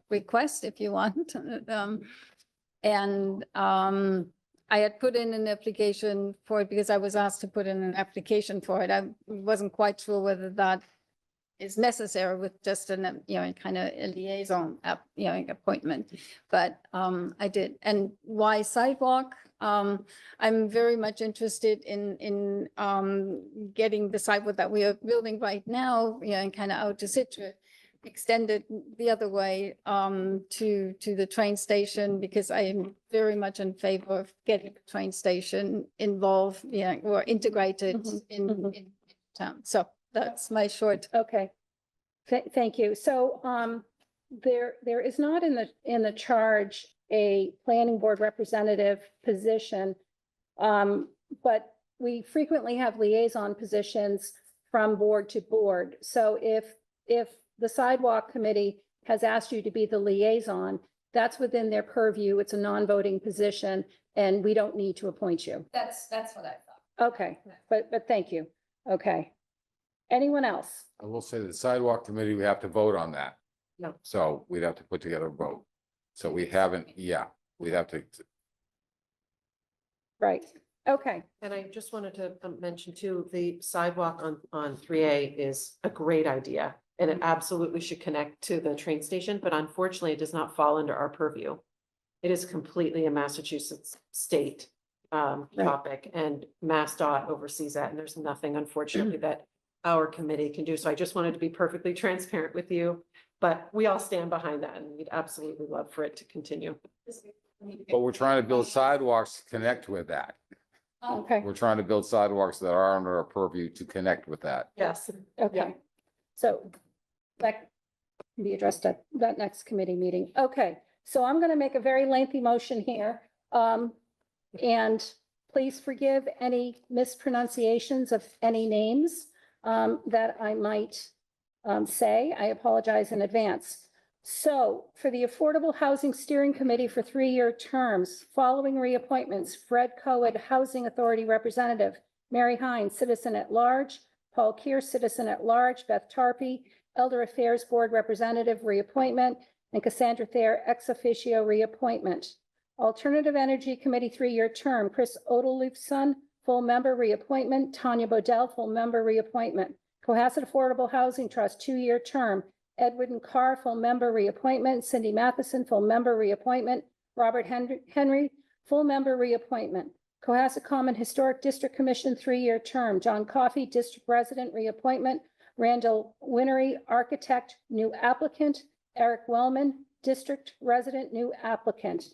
request if you want. And I had put in an application for it because I was asked to put in an application for it. I wasn't quite sure whether that is necessary with just an, kind of a liaison appointment, but I did. And why sidewalk? I'm very much interested in getting the sidewalk that we are building right now, and kind of out to Situate, extended the other way to the train station, because I am very much in favor of getting the train station involved, or integrated in town. So that's my short. Okay. Thank you. So there is not in the charge a planning board representative position, but we frequently have liaison positions from board to board. So if the sidewalk committee has asked you to be the liaison, that's within their purview. It's a non-voting position, and we don't need to appoint you. That's what I thought. Okay, but thank you. Okay. Anyone else? I will say the sidewalk committee, we have to vote on that. No. So we'd have to put together a vote. So we haven't, we'd have to, Right. Okay. And I just wanted to mention too, the sidewalk on 3A is a great idea. And it absolutely should connect to the train station, but unfortunately, it does not fall under our purview. It is completely a Massachusetts state topic, and MassDOT oversees that, and there's nothing, unfortunately, that our committee can do. So I just wanted to be perfectly transparent with you, but we all stand behind that, and we'd absolutely love for it to continue. but we're trying to build sidewalks to connect with that. Okay. We're trying to build sidewalks that are under our purview to connect with that. Yes. Okay. So that can be addressed at that next committee meeting. Okay. So I'm going to make a very lengthy motion here. And please forgive any mispronunciations of any names that I might say. I apologize in advance. So for the Affordable Housing Steering Committee for 3-year terms, following reappointments, Fred Coed, Housing Authority Representative, Mary Hines, Citizen at Large, Paul Keir, Citizen at Large, Beth Tarpey, Elder Affairs Board Representative, reappointment, and Cassandra Thayer, ex officio, reappointment. Alternative Energy Committee 3-year term, Chris Odelufson, full member, reappointment, Tanya Bodell, full member, reappointment. Cohasset Affordable Housing Trust, 2-year term, Edwin Carr, full member, reappointment, Cindy Matheson, full member, reappointment, Robert Henry, full member, reappointment. Cohasset Common Historic District Commission, 3-year term, John Coffey, District Resident, reappointment, Randall Winery, Architect, new applicant, Eric Wellman, District Resident, new applicant.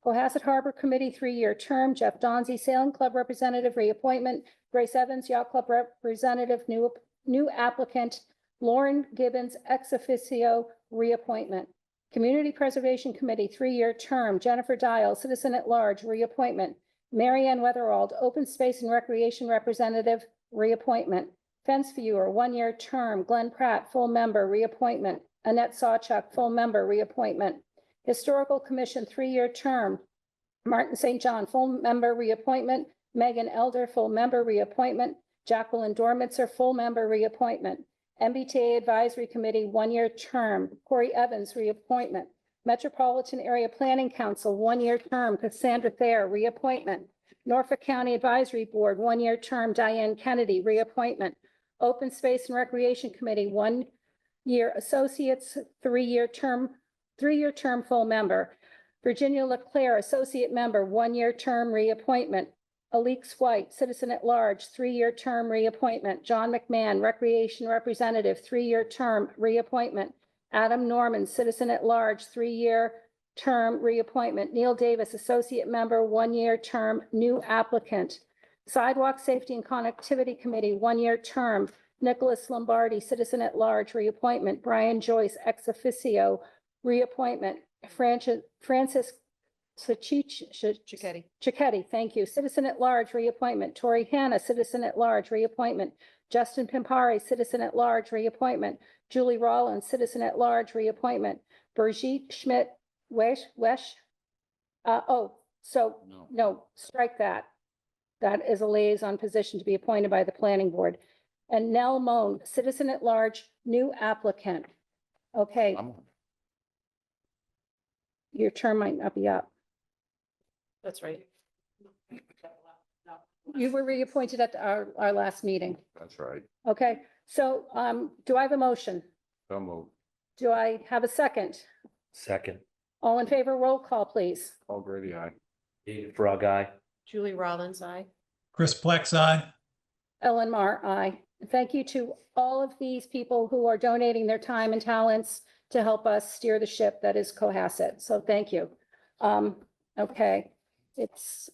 Cohasset Harbor Committee, 3-year term, Jeff Donzi, Sailing Club Representative, reappointment, Grace Evans, Yacht Club Representative, new applicant, Lauren Gibbons, ex officio, reappointment. Community Preservation Committee, 3-year term, Jennifer Dial, Citizen at Large, reappointment. Marianne Weatherald, Open Space and Recreation Representative, reappointment. Fence Viewer, 1-year term, Glenn Pratt, full member, reappointment. Annette Sawchuk, full member, reappointment. Historical Commission, 3-year term, Martin St. John, full member, reappointment. Megan Elder, full member, reappointment. Jacqueline Dormitzer, full member, reappointment. MBTA Advisory Committee, 1-year term, Corey Evans, reappointment. Metropolitan Area Planning Council, 1-year term, Cassandra Thayer, reappointment. Norfolk County Advisory Board, 1-year term, Diane Kennedy, reappointment. Open Space and Recreation Committee, 1-year associates, 3-year term, full member. Virginia Leclerc, associate member, 1-year term, reappointment. Alix White, Citizen at Large, 3-year term, reappointment. John McMahon, Recreation Representative, 3-year term, reappointment. Adam Norman, Citizen at Large, 3-year term, reappointment. Neil Davis, Associate Member, 1-year term, new applicant. Sidewalk Safety and Connectivity Committee, 1-year term. Nicholas Lombardi, Citizen at Large, reappointment. Brian Joyce, ex officio, reappointment. Francis Cicchetti, thank you. Citizen at Large, reappointment. Tori Hanna, Citizen at Large, reappointment. Justin Pimpari, Citizen at Large, reappointment. Julie Rollins, Citizen at Large, reappointment. Brigitte Schmidt, Wesh. No, strike that. That is a liaison position to be appointed by the Planning Board. And Nell Moan, Citizen at Large, new applicant. Okay. Your term might not be up. That's right. You were reappointed at our last meeting. That's right. Okay, so do I have a motion? So moved. Do I have a second? Second. All in favor, roll call, please. Paul Grady, aye. David Frog, aye. Julie Rollins, aye. Chris Plex, aye. Ellen Mar, aye. Thank you to all of these people who are donating their time and talents to help us steer the ship that is Cohasset. So thank you. Okay, it's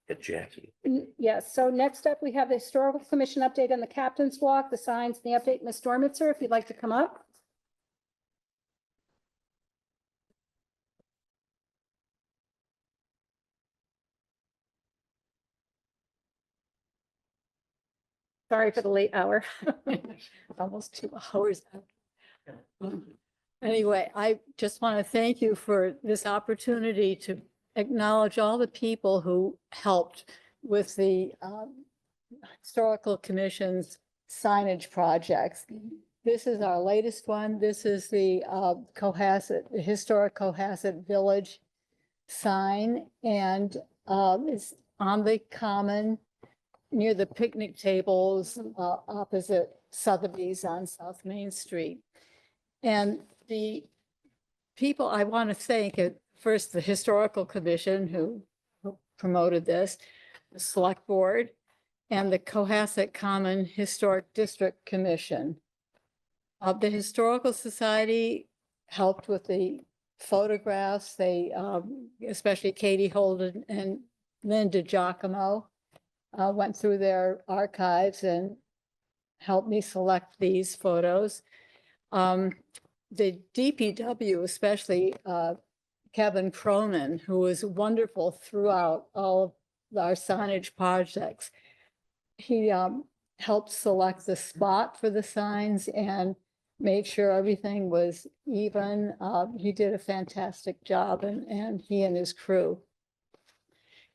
Get Jackie. yes. So next up, we have the Historical Commission update on the Captain's Walk, the signs, and the update. Ms. Dormitzer, if you'd like to come up. Sorry for the late hour. Almost 2 hours. Anyway, I just want to thank you for this opportunity to acknowledge all the people who helped with the Historical Commission's signage projects. This is our latest one. This is the Cohasset, the historic Cohasset Village sign, and it's on the common near the picnic tables opposite Sotheby's on South Main Street. And the people I want to thank at first, the Historical Commission who promoted this, the Select Board, and the Cohasset Common Historic District Commission. The Historical Society helped with the photographs. They, especially Katie Holden and Linda Giacomo, went through their archives and helped me select these photos. the DPW, especially Kevin Cronin, who was wonderful throughout all of our signage projects. He helped select the spot for the signs and made sure everything was even. He did a fantastic job, and he and his crew.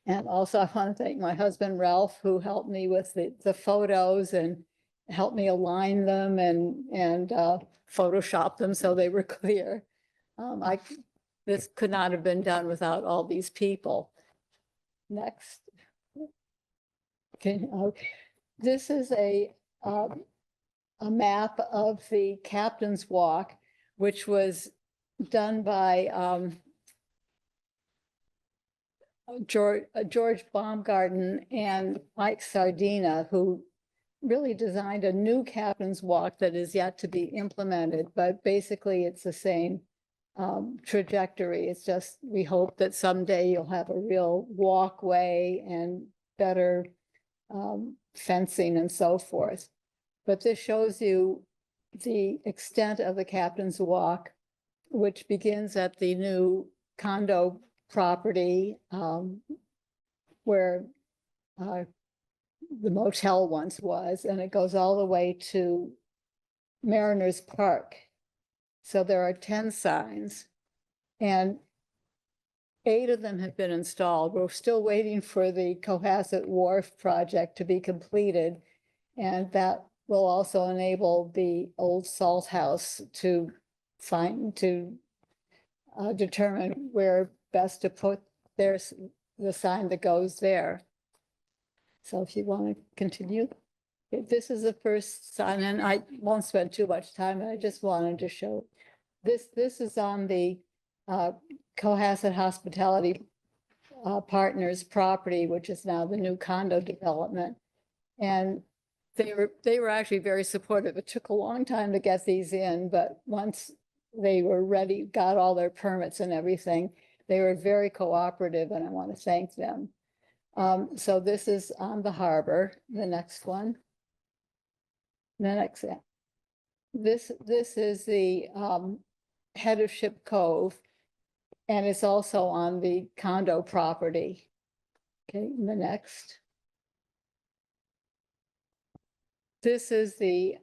And also I want to thank my husband Ralph, who helped me with the photos and helped me align them and Photoshop them so they were clear. This could not have been done without all these people. Next. Okay, this is a map of the Captain's Walk, which was done by George Baumgarten and Mike Sardina, who really designed a new Captain's Walk that is yet to be implemented, but basically it's the same trajectory. It's just, we hope that someday you'll have a real walkway and better fencing and so forth. But this shows you the extent of the Captain's Walk, which begins at the new condo property where the motel once was, and it goes all the way to Mariners Park. So there are 10 signs, and 8 of them have been installed. We're still waiting for the Cohasset Wharf project to be completed, and that will also enable the old salt house to determine where best to put the sign that goes there. So if you want to continue, this is the first sign, and I won't spend too much time, I just wanted to show. This is on the Cohasset Hospitality Partners property, which is now the new condo development. And they were actually very supportive. It took a long time to get these in, but once they were ready, got all their permits and everything, they were very cooperative, and I want to thank them. So this is on the harbor, the next one. The next, this is the head of Ship Cove, and it's also on the condo property. Okay, the next. This is the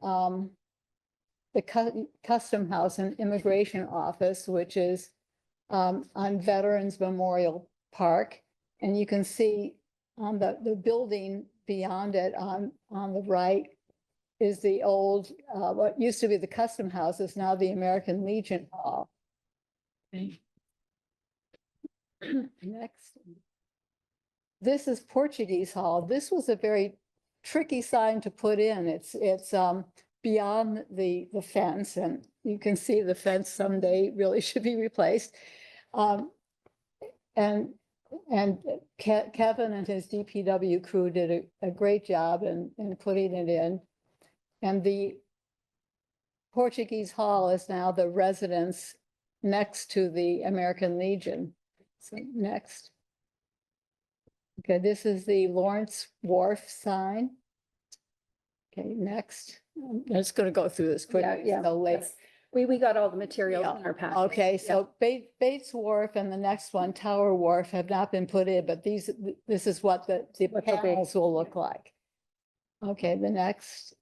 Custom House and Immigration Office, which is on Veterans Memorial Park. And you can see on the building beyond it on the right is the old, what used to be the Custom House is now the American Legion Hall. Okay. Next. This is Portuguese Hall. This was a very tricky sign to put in. It's beyond the fence, and you can see the fence someday really should be replaced. And Kevin and his DPW crew did a great job in putting it in. And the Portuguese Hall is now the residence next to the American Legion. So next. Okay, this is the Lawrence Wharf sign. Okay, next. I'm just going to go through this quickly. Yeah. So late. We got all the materials Yeah. in our packet. Okay, so Bates Wharf and the next one, Tower Wharf, have not been put in, but this is what the panels will look like. Okay, the next.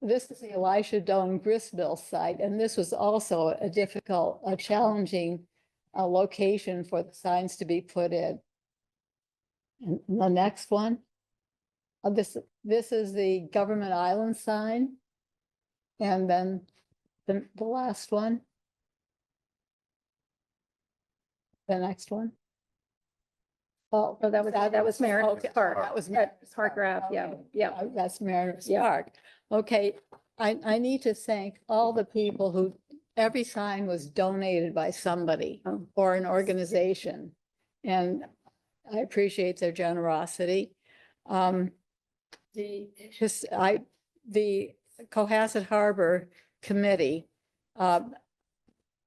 This is the Elisha Doan gristmill site, and this was also a challenging location for the signs to be put in. And the next one. This is the Government Island sign. And then the last one. The next one. Oh, So that was Mariners okay, Park. that was Mariners Park Ave, yeah, yeah. That's Mariners Yeah. Park. Okay, I need to thank all the people who, every sign was donated by somebody or an organization. And I appreciate their generosity. The Cohasset Harbor Committee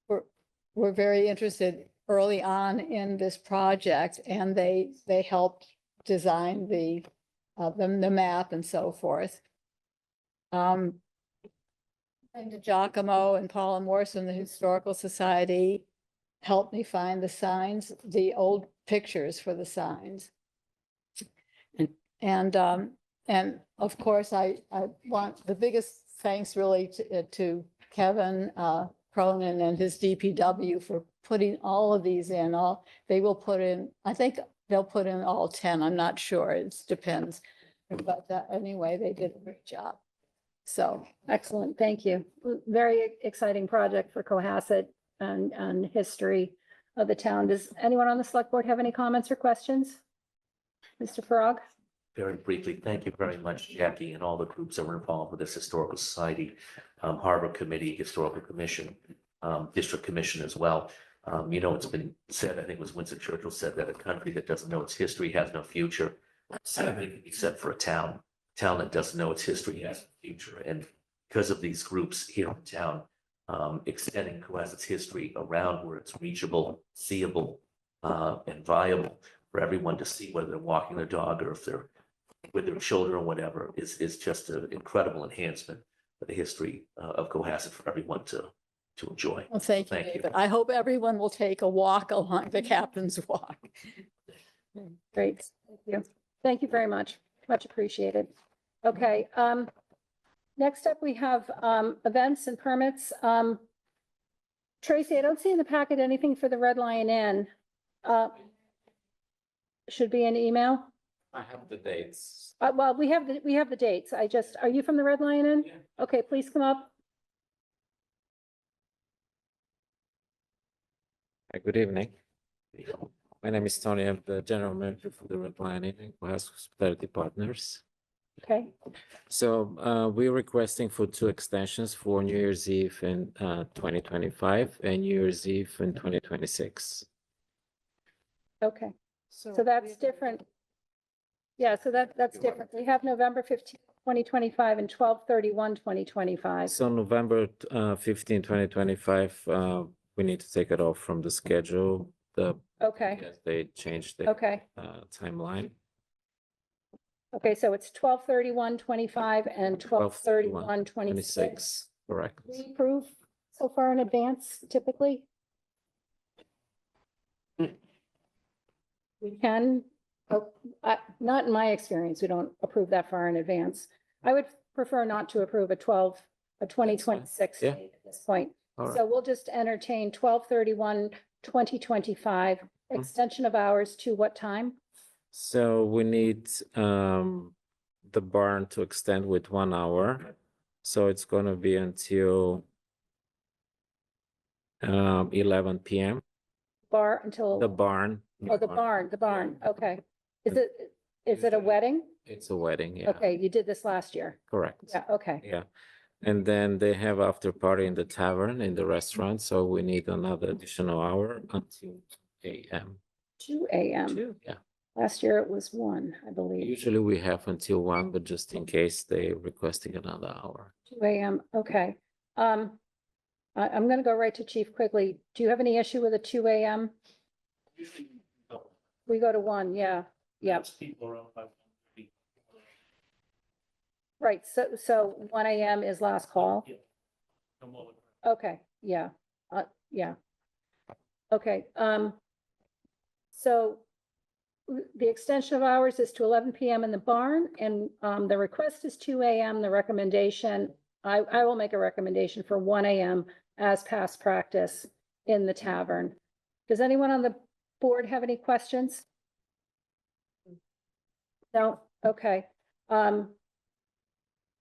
were very interested early on in this project, and they helped design the map and so forth. Linda Giacomo and Paula Morse from the Historical Society helped me find the signs, the old pictures for the signs. And of course, I want the biggest thanks really to Kevin Cronin and his DPW for putting all of these in. They will put in, I think they'll put in all 10. I'm not sure. It depends. But anyway, they did a great job. So excellent. Thank you. Very exciting project for Cohasset and history of the town. Does anyone on the select board have any comments or questions? Mr. Farag? Very briefly, thank you very much, Jackie, and all the groups that were involved with this Historical Society, Harbor Committee, Historical Commission, District Commission as well. You know, it's been said, I think it was Winston Churchill said that a country that doesn't know its history has no future, except for a town that doesn't know its history has no future. And because of these groups here in town, extending Cohasset's history around where it's reachable, seeable, and viable for everyone to see, whether they're walking their dog or if they're with their children or whatever, is just an incredible enhancement of the history of Cohasset for everyone to enjoy. Well, thank you, Thank you. David. I hope everyone will take a walk along the Captain's Walk. Great. Thank you. Thank you very much. Much appreciated. Okay. Next up, we have events and permits. Tracy, I don't see in the packet anything for the Red Lion Inn. Should be an email. I have the dates. Well, we have the dates. Are you from the Red Lion Inn? Yeah. Okay, please come up. Hi, good evening. My name is Tony. I'm the general manager for the Red Lion Inn and Cohasset Hospitality Partners. Okay, So we're requesting for 2 extensions for New Year's Eve in 2025 and New Year's Eve in 2026. okay. So that's different. Yeah, so that's different. We have November 15th, 2025 and 12/31/2025. So November 15, 2025, we need to take it off from the schedule. Okay, Yes, they changed the okay. timeline. Okay, so it's 12/31/25 and 12/31/26. 26, correct. We approve so far in advance typically? We can, not in my experience, we don't approve that far in advance. I would prefer not to approve a 2026 Yeah. date at this point. All right. So we'll just entertain 12/31/2025, extension of hours to what time? So we need the barn to extend with 1 hour. So it's gonna be until 11 PM. Bar until, The barn. oh, the barn, okay. Is it a wedding? It's a wedding, yeah, Okay, you did this last year. correct. Yeah, okay. Yeah. And then they have after party in the tavern, in the restaurant, so we need another additional hour until 2 AM. 2 AM. Yeah. Last year it was 1, I believe. Usually we have until 1, but just in case they requesting another hour. 2 AM, okay. I'm gonna go right to Chief Quigley. Do you have any issue with a 2 AM? We go to 1, yeah, yeah, People around 5:30. right. So 1 AM is last call? No more than- Okay, yeah, yeah. Okay, so the extension of hours is to 11 PM in the barn, and the request is 2 AM. The recommendation, I will make a recommendation for 1 AM as past practice in the tavern. Does anyone on the board have any questions? No, okay.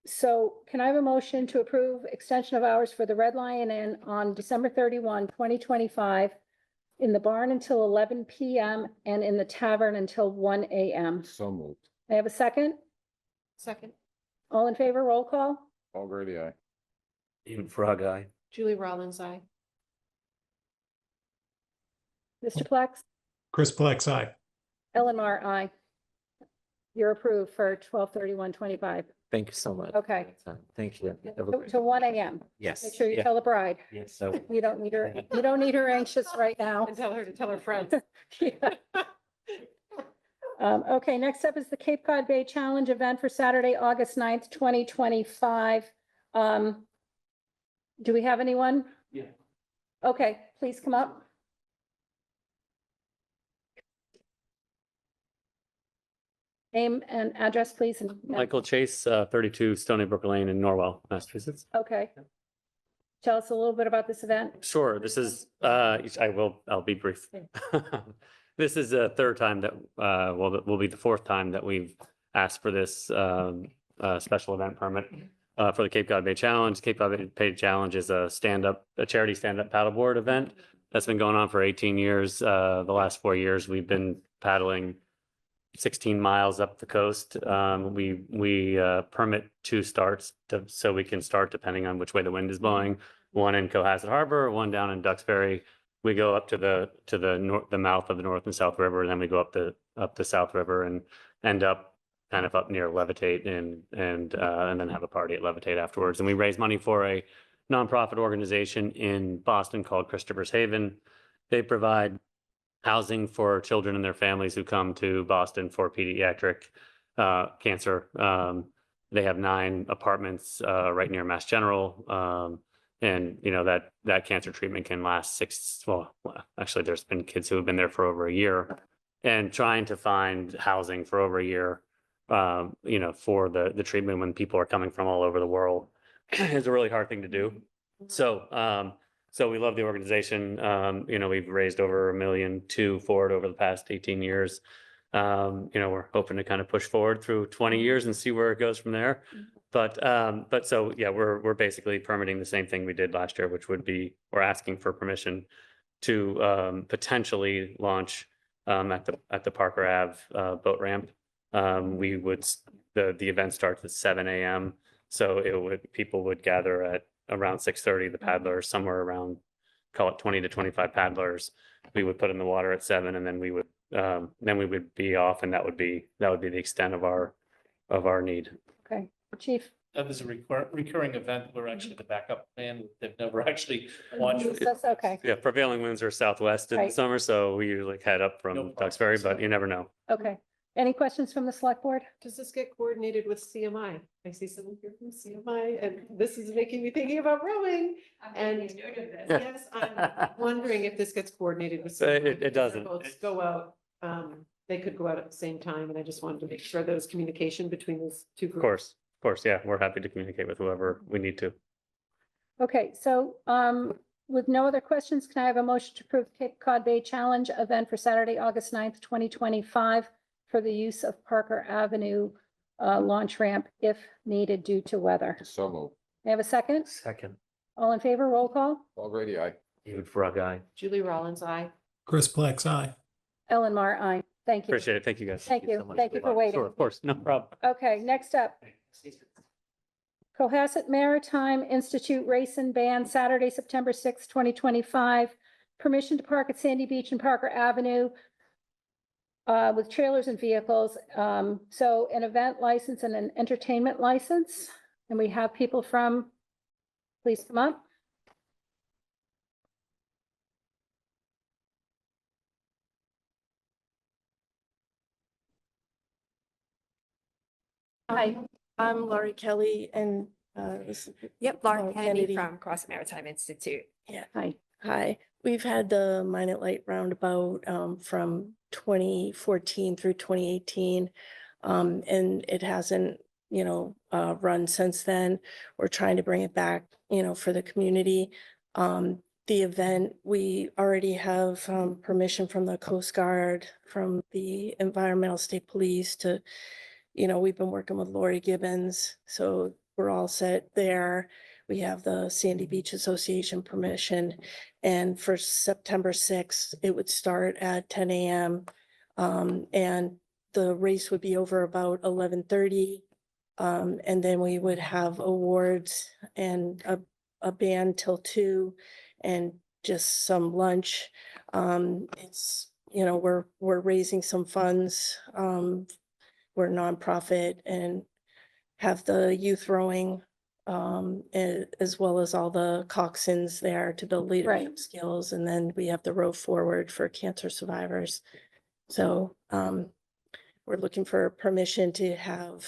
So can I have a motion to approve extension of hours for the Red Lion Inn on December 31, 2025, in the barn until 11 PM and in the tavern until 1 AM? So moved. I have a second? Second, All in favor, roll call? Paul Grady, aye. Even Frog Eye. Julie Rollins, I. Mr. Plex? Chris Plex, aye. Ellen Mar, aye. You're approved for 12/31/25. Thank you so much. Okay. Thank you. Have a great- To 1 AM. Yes. Make sure you yeah, tell the bride. Yes, so. You don't need her anxious right now. And tell her to tell her friends. Yeah. Okay, next up is the Cape Cod Bay Challenge event for Saturday, August 9th, 2025. Do we have anyone? Yeah. Okay, please come up. Name and address, please. and- Michael Chase, 32 Stony Brook Lane in Norwell, Massachusetts. Okay. Tell us a little bit about this event. Sure, this is, I'll be brief. This is the third time that, well, that will be the fourth time that we've asked for this special event permit for the Cape Cod Bay Challenge. Cape Cod Bay Challenge is a charity stand-up paddleboard event that's been going on for 18 years. The last 4 years, we've been paddling 16 miles up the coast. We permit 2 starts so we can start depending on which way the wind is blowing. One in Cohasset Harbor, one down in Duxbury. We go up to the mouth of the North and South River, and then we go up the South River and end up kind of up near Levitate and then have a party at Levitate afterwards. And we raise money for a nonprofit organization in Boston called Christopher's Haven. They provide housing for children and their families who come to Boston for pediatric cancer. They have 9 apartments right near Mass General. And you know, that cancer treatment can last actually there's been kids who have been there for over a year, and trying to find housing for over a year, you know, for the treatment when people are coming from all over the world is a really hard thing to do. So, so we love the organization. You know, we've raised over $1.2 million for it over the past 18 years. You know, we're hoping to kind of push forward through 20 years and see where it goes from there. But so, yeah, we're basically permitting the same thing we did last year, which would be, we're asking for permission to potentially launch at the Parker Ave boat ramp. The event starts at 7 a.m. So people would gather at around 6:30, the paddlers, somewhere around, call it 20 to 25 paddlers. We would put in the water at 7, and then we would be off, and that would be the extent of our need. Okay, Chief. That is a recurring event. We're actually the backup band. They've never actually watched. That's okay. Yeah, prevailing winds are southwest in the Right. summer, so we usually head up No from problem. Duxbury, but you never know. Okay. Any questions from the select board? Does this get coordinated with CMI? I see someone here from CMI, and this is making me thinking about rowing. And yes, I'm wondering if this gets coordinated with. CMI, It because doesn't. their boats go out, they could go out at the same time, and I just wanted to make sure there was communication between those two groups. Of course, yeah, we're happy to communicate with whoever we need to. Okay, so with no other questions, can I have a motion to approve Cape Cod Bay Challenge event for Saturday, August 9th, 2025 for the use of Parker Avenue launch ramp if needed due to weather? So moved. May I have a second? Second, All in favor, roll call? Already, David Frog, aye. Julie Rollins, I. Chris Plex, aye. Ellen Mar, aye. Thank you. Appreciate it. Thank you, guys. Thank so you. much Thank for you the for luck. waiting. Sure, of course, no problem. Okay, next up. Cohasset Maritime Institute Race and Band, Saturday, September 6th, 2025. Permission to park at Sandy Beach and Parker Avenue with trailers and vehicles. So an event license and an entertainment license. And we have people from, please come up. Hi. I'm Laurie Kelly and Yep, Lauren Lauren Kennedy Kennedy. from Cross Maritime Institute. yeah. Hi. Hi, we've had the Minot Light Roundabout from 2014 through 2018. And it hasn't, run since then. We're trying to bring it back, for the community. The event, we already have permission from the Coast Guard, from the Environmental State Police to, we've been working with Lori Gibbons, so we're all set there. We have the Sandy Beach Association permission, and for September 6th, it would start at 10 a.m. And the race would be over about 11:30. And then we would have awards and a band till 2 and just some lunch. It's, we're raising some funds. We're a nonprofit and have the youth rowing, as well as all the coxswains there to build leadership skills. And then we have the row forward for cancer survivors. So we're looking for permission to have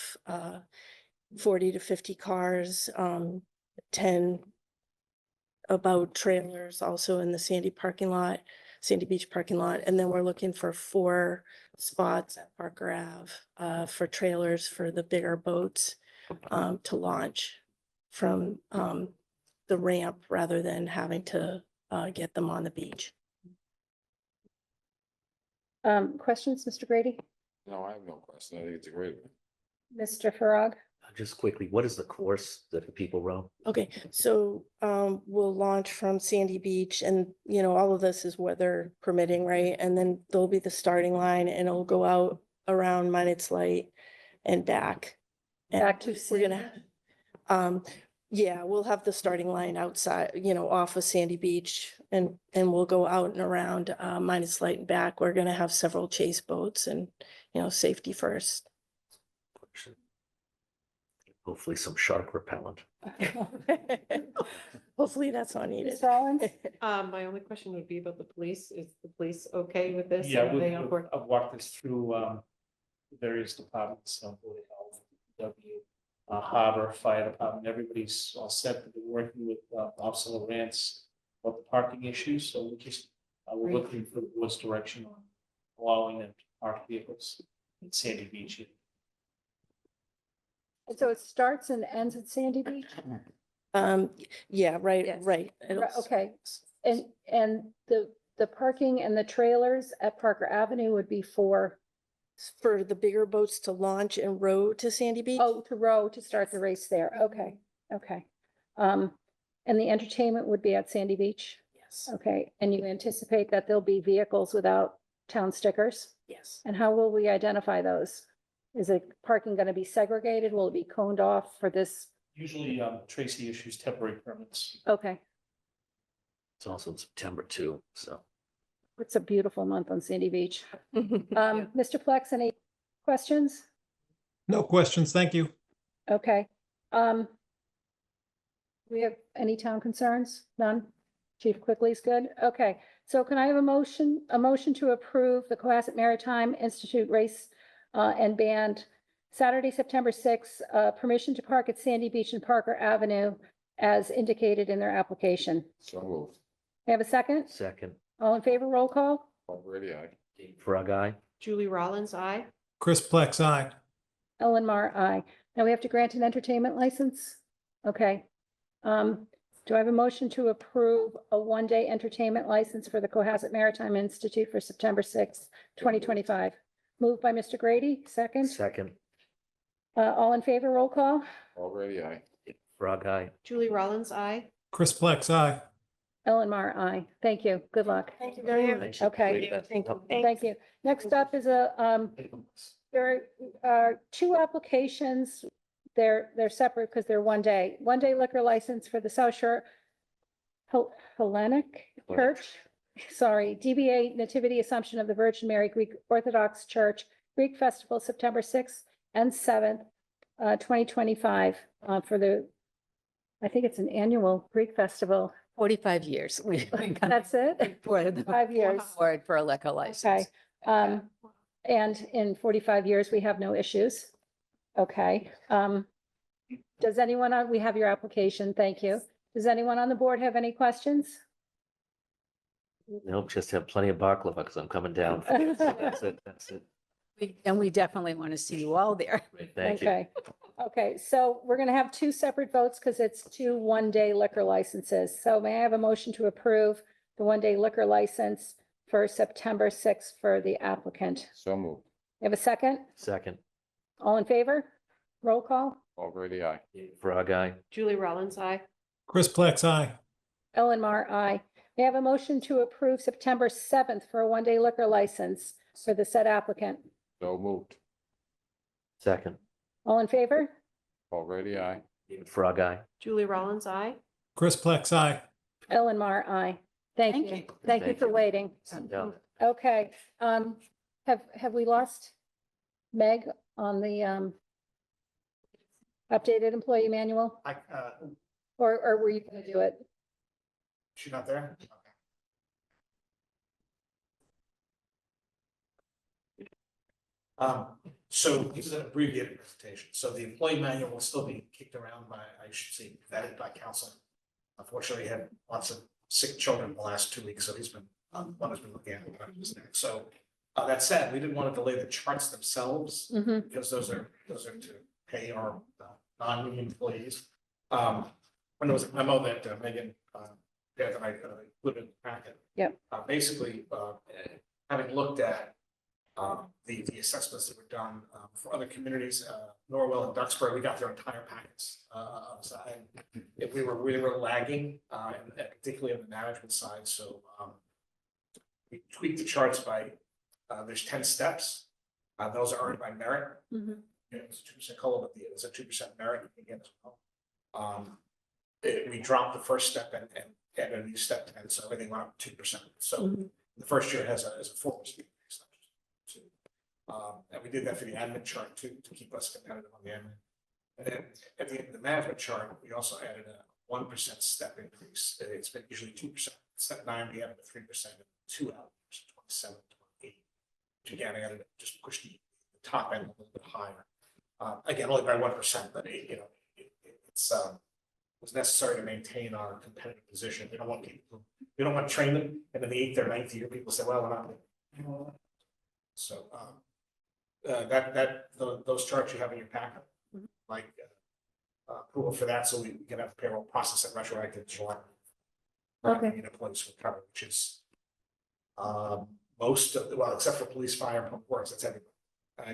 40 to 50 cars, 10 about trailers also in the Sandy parking lot, Sandy Beach parking lot. And then we're looking for 4 spots at Parker Ave for trailers for the bigger boats to launch from the ramp rather than having to get them on the beach. Questions, Mr. Grady? No, I have no question. I think it's a great one. Mr. Farag? Just quickly, what is the course that the people row? Okay, so we'll launch from Sandy Beach and, you know, all of this is weather permitting, right? And then there'll be the starting line and it'll go out around Minot's Light and back. And Back to we're gonna, yeah, we'll have the starting line outside, you know, off of Sandy Beach and we'll go out and around Minot's Light and back. We're gonna have several chase boats and, you know, safety first. Hopefully some shark repellent. Hopefully that's not needed. Ms. Rollins? My only question would be about the police. Is the police okay with this? Yeah, Are they on board? I've walked this through various departments, Board of Health, W, Harbor, Fire Department, everybody's all set to be working with Officer Lawrence about the parking issues, so we're looking for the board's direction on allowing them to park vehicles in Sandy Beach. And so it starts and ends at Sandy Beach? Yeah, right, Yes. right. Right, okay. And the parking and the trailers at Parker Avenue would be for, For the bigger boats to launch and row to Sandy Beach? oh, to row to start the race there. Okay, okay. And the entertainment would be at Sandy Beach? Yes, Okay, and you anticipate that there'll be vehicles without town stickers? yes. And how will we identify those? Is it parking going to be segregated? Will it be coned off for this? Usually Tracy issues temporary permits. Okay, It's also in September too, so. it's a beautiful month on Sandy Beach. Mr. Plex, any questions? No questions, thank you. Okay. We have any town concerns? None? Chief Quigley's good? Okay, so can I have a motion to approve the Cohasset Maritime Institute race and band Saturday, September 6th, permission to park at Sandy Beach and Parker Avenue as indicated in their application. So moved. May I have a second? Second, All in favor, roll call? Already, I. Frog Eye. Julie Rollins, aye. Chris Plex, aye. Ellen Mar, aye. Now we have to grant an entertainment license? Okay. Do I have a motion to approve a one-day entertainment license for the Cohasset Maritime Institute for September 6th, 2025? Moved by Mr. Grady, second. Second, All in favor, roll call? Already, I. Frog Eye. Julie Rollins, aye. Chris Plex, aye. Ellen Mar, aye. Thank you. Good luck. Thank you very much. Okay. Thank you. Thank you. Next up is there are 2 applications. They're separate because they're one day liquor license for the South Shore Hellenic Church. Sorry, DBA Nativity Assumption of the Virgin Mary Greek Orthodox Church, Greek Festival, September 6th and 7th, 2025, for the, I think it's an annual Greek festival. 45 years. That's it? For the 5 years. board for a liquor license. Okay. And in 45 years, we have no issues. Okay. Does anyone we have your application. Thank you. Does anyone on the board have any questions? Nope, just have plenty of baklava because I'm coming down. That's it, that's it. And we definitely want to see you all there. Great, thank you. Okay. Okay, so we're gonna have 2 separate votes because it's 2 one-day liquor licenses. So may I have a motion to approve the one-day liquor license for September 6th for the applicant? So moved. You have a second? Second, All in favor? Roll call? Already, I. Frog Eye. Julie Rollins, aye. Chris Plex, aye. Ellen Mar, aye. May I have a motion to approve September 7th for a one-day liquor license for the said applicant? So moved. Second, All in favor? Already, I. Frog Eye. Julie Rollins, aye. Chris Plex, aye. Ellen Mar, aye. Thank Thank you. you. Thank you Thank for you. waiting. Yeah. Okay, have we lost Meg on the updated employee manual? Or were you gonna do it? She's not there? So this is an abbreviated presentation, so the employee manual will still be kicked around by, I should say, vetted by council. Unfortunately, he had lots of sick children in the last 2 weeks, so he's been, one has been looking at it. So that said, we didn't want to delay the charts themselves because those are to pay our non-union employees. When there was a memo that Megan, that I included in the packet. Yep. Basically, having looked at the assessments that were done for other communities, Norwell and Duxbury, we got their entire packets. If we were lagging, and particularly on the management side, so we tweaked the charts by there's 10 steps. Those are earned by merit. It's 2% COLA, but there's a 2% merit again as well. We dropped the first step and added a new step, and so everything went up 2%. So the first year has a 4% increase. And we did that for the admin chart too, to keep us competitive on the admin. And then at the end of the management chart, we also added a 1% step increase. It's been usually 2%. Step 9, we added a 3% and 2 out, 27, 28. Which again, added just pushed the top end a little bit higher. Again, only by 1%, but it was necessary to maintain our competitive position. We don't want to train them, and in the 8th or 9th year, people say, well, we're not. So those charts you have in your packet, like approval for that, so we can have payroll process it retroactive to July. Okay. In a place with cover, which is most of the, well, except for police, fire, and public works, that's everybody.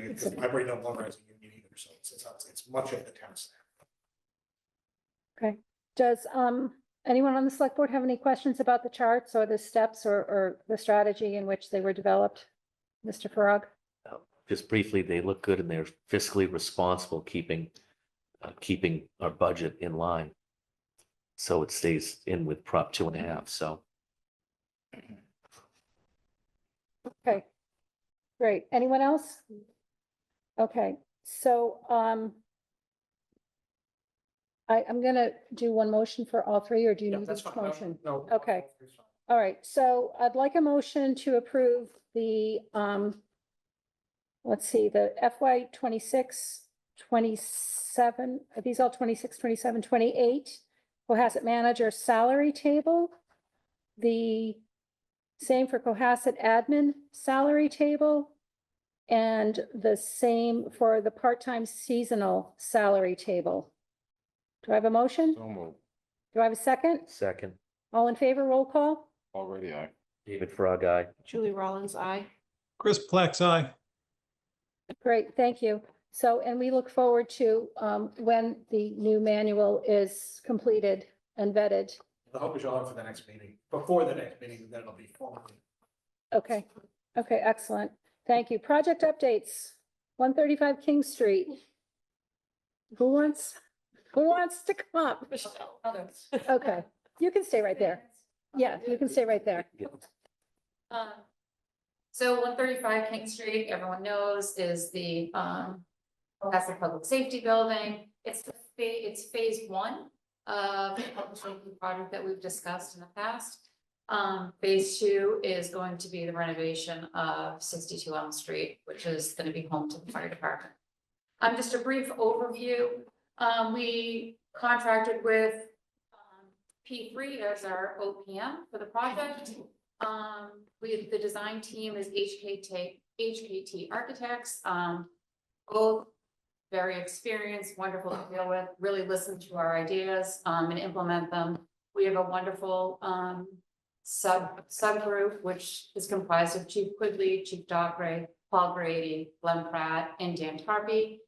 Because the library no longer has a union either, so it's much of the town staff. Okay. Does anyone on the select board have any questions about the charts or the steps or the strategy in which they were developed? Mr. Farag? Just briefly, they look good and they're fiscally responsible, keeping our budget in line. So it stays in with Prop 2.5, so. Okay, great. Anyone else? Okay, so I'm gonna do one motion for all three, or do you need That's each fine. motion? No. Okay. All right, so I'd like a motion to approve the, let's see, the FY 26, 27, are these all 26, 27, 28? Cohasset manager salary table. The same for Cohasset admin salary table. And the same for the part-time seasonal salary table. Do I have a motion? So moved. Do I have a second? Second, All in favor, roll call? Already, I. David Frog, aye. Julie Rollins, aye. Chris Plex, aye. Great, thank you. So, and we look forward to when the new manual is completed and vetted. The hope is you'll have for the next meeting, before the next meeting, then it'll be formally. Okay, okay, excellent. Thank you. Project updates, 135 King Street. Who wants to come up? Okay, you can stay right there. Yeah, you can stay right there. So 135 King Street, everyone knows, is the Cohasset Public Safety Building. It's phase 1 of the public safety project that we've discussed in the past. Phase 2 is going to be the renovation of 62 Elm Street, which is going to be home to the fire department. Just a brief overview. We contracted with P3 as our OPM for the project. The design team is HKT Architects, both very experienced, wonderful to deal with, really listen to our ideas and implement them. We have a wonderful subgroup, which is comprised of Chief Quigley, Chief Dockeray, Paul Grady, Glenn Pratt, and Dan Tarpey.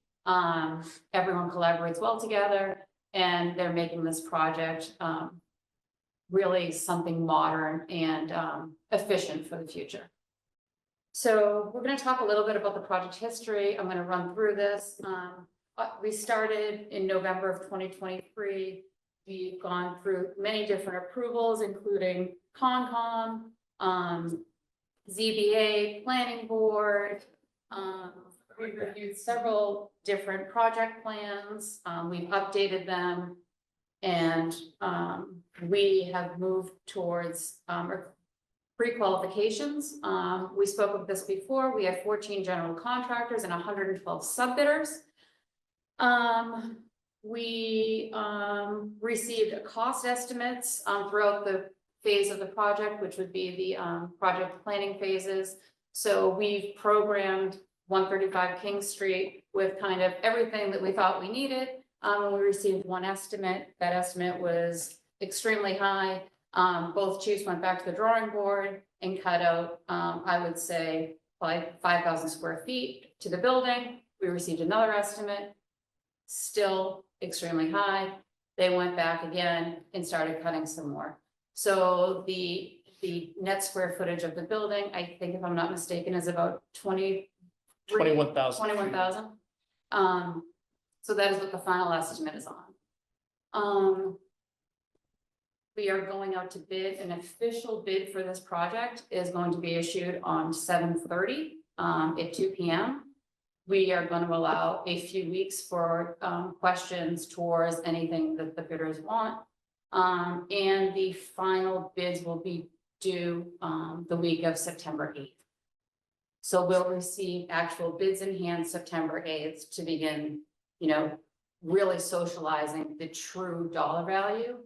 Everyone collaborates well together, and they're making this project really something modern and efficient for the future. So we're going to talk a little bit about the project history. I'm going to run through this. We started in November of 2023. We've gone through many different approvals, including Concom, ZBA, Planning Board. We've reviewed several different project plans. We've updated them, and we have moved towards pre-qualifications. We spoke of this before. We have 14 general contractors and 112 subbidders. we received cost estimates throughout the phase of the project, which would be the project planning phases. So we've programmed 135 King Street with kind of everything that we thought we needed. And we received one estimate. That estimate was extremely high. Both chiefs went back to the drawing board and cut out, I would say, like 5,000 square feet to the building. We received another estimate, still extremely high. They went back again and started cutting some more. So the net square footage of the building, I think if I'm not mistaken, is about 21,000. 21,000. So that is what the final estimate is on. We are going out to bid. An official bid for this project is going to be issued on 7:30 at 2 p.m. We are going to allow a few weeks for questions, tours, anything that the bidders want. And the final bids will be due the week of September 8th. So we'll receive actual bids in hand September 8th to begin, really socializing the true dollar value.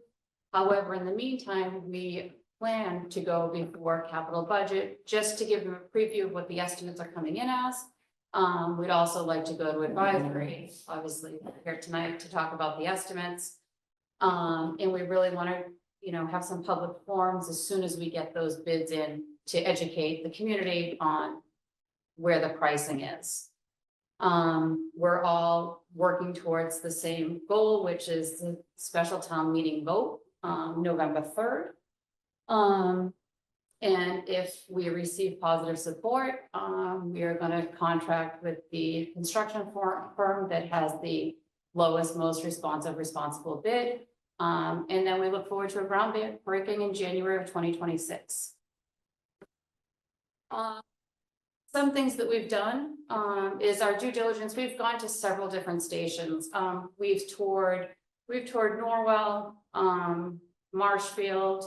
However, in the meantime, we plan to go before capital budget just to give them a preview of what the estimates are coming in as. We'd also like to go to advisory, obviously here tonight to talk about the estimates. And we really want to, have some public forums as soon as we get those bids in to educate the community on where the pricing is. We're all working towards the same goal, which is the special town meeting vote, November 3rd. And if we receive positive support, we are going to contract with the construction firm that has the lowest, most responsible bid. And then we look forward to a groundbreaking in January of 2026. Some things that we've done is our due diligence. We've gone to several different stations. We've toured Norwell, Marshfield,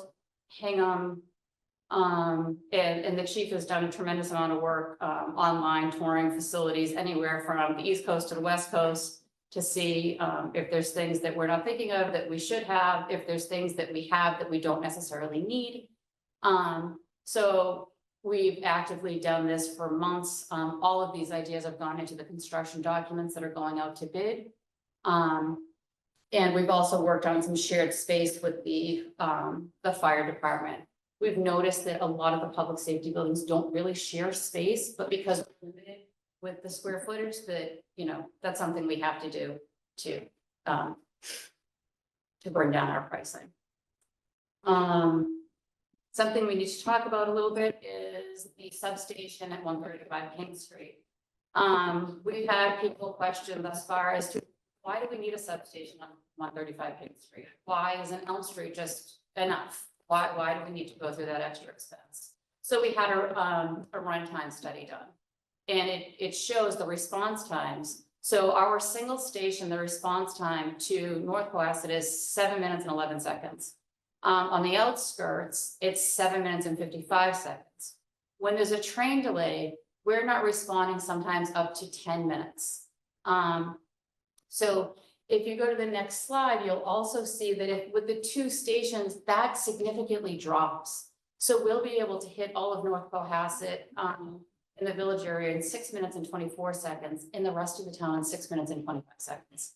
Hingham, and the chief has done a tremendous amount of work online touring facilities anywhere from the East Coast to the West Coast to see if there's things that we're not thinking of that we should have, if there's things that we have that we don't necessarily need. So we've actively done this for months. All of these ideas have gone into the construction documents that are going out to bid. And we've also worked on some shared space with the fire department. We've noticed that a lot of the public safety buildings don't really share space, but because we're limited with the square footage, that, that's something we have to do to bring down our pricing. Something we need to talk about a little bit is the substation at 135 King Street. We've had people question thus far as to why do we need a substation on 135 King Street? Why isn't Elm Street just enough? Why do we need to go through that extra expense? So we had a runtime study done, and it shows the response times. So our single station, the response time to North Cohasset is 7 minutes and 11 seconds. On the outskirts, it's 7 minutes and 55 seconds. When there's a train delay, we're not responding sometimes up to 10 minutes. So if you go to the next slide, you'll also see that if with the two stations, that significantly drops. So we'll be able to hit all of North Cohasset in the village area in 6 minutes and 24 seconds, in the rest of the town in 6 minutes and 25 seconds.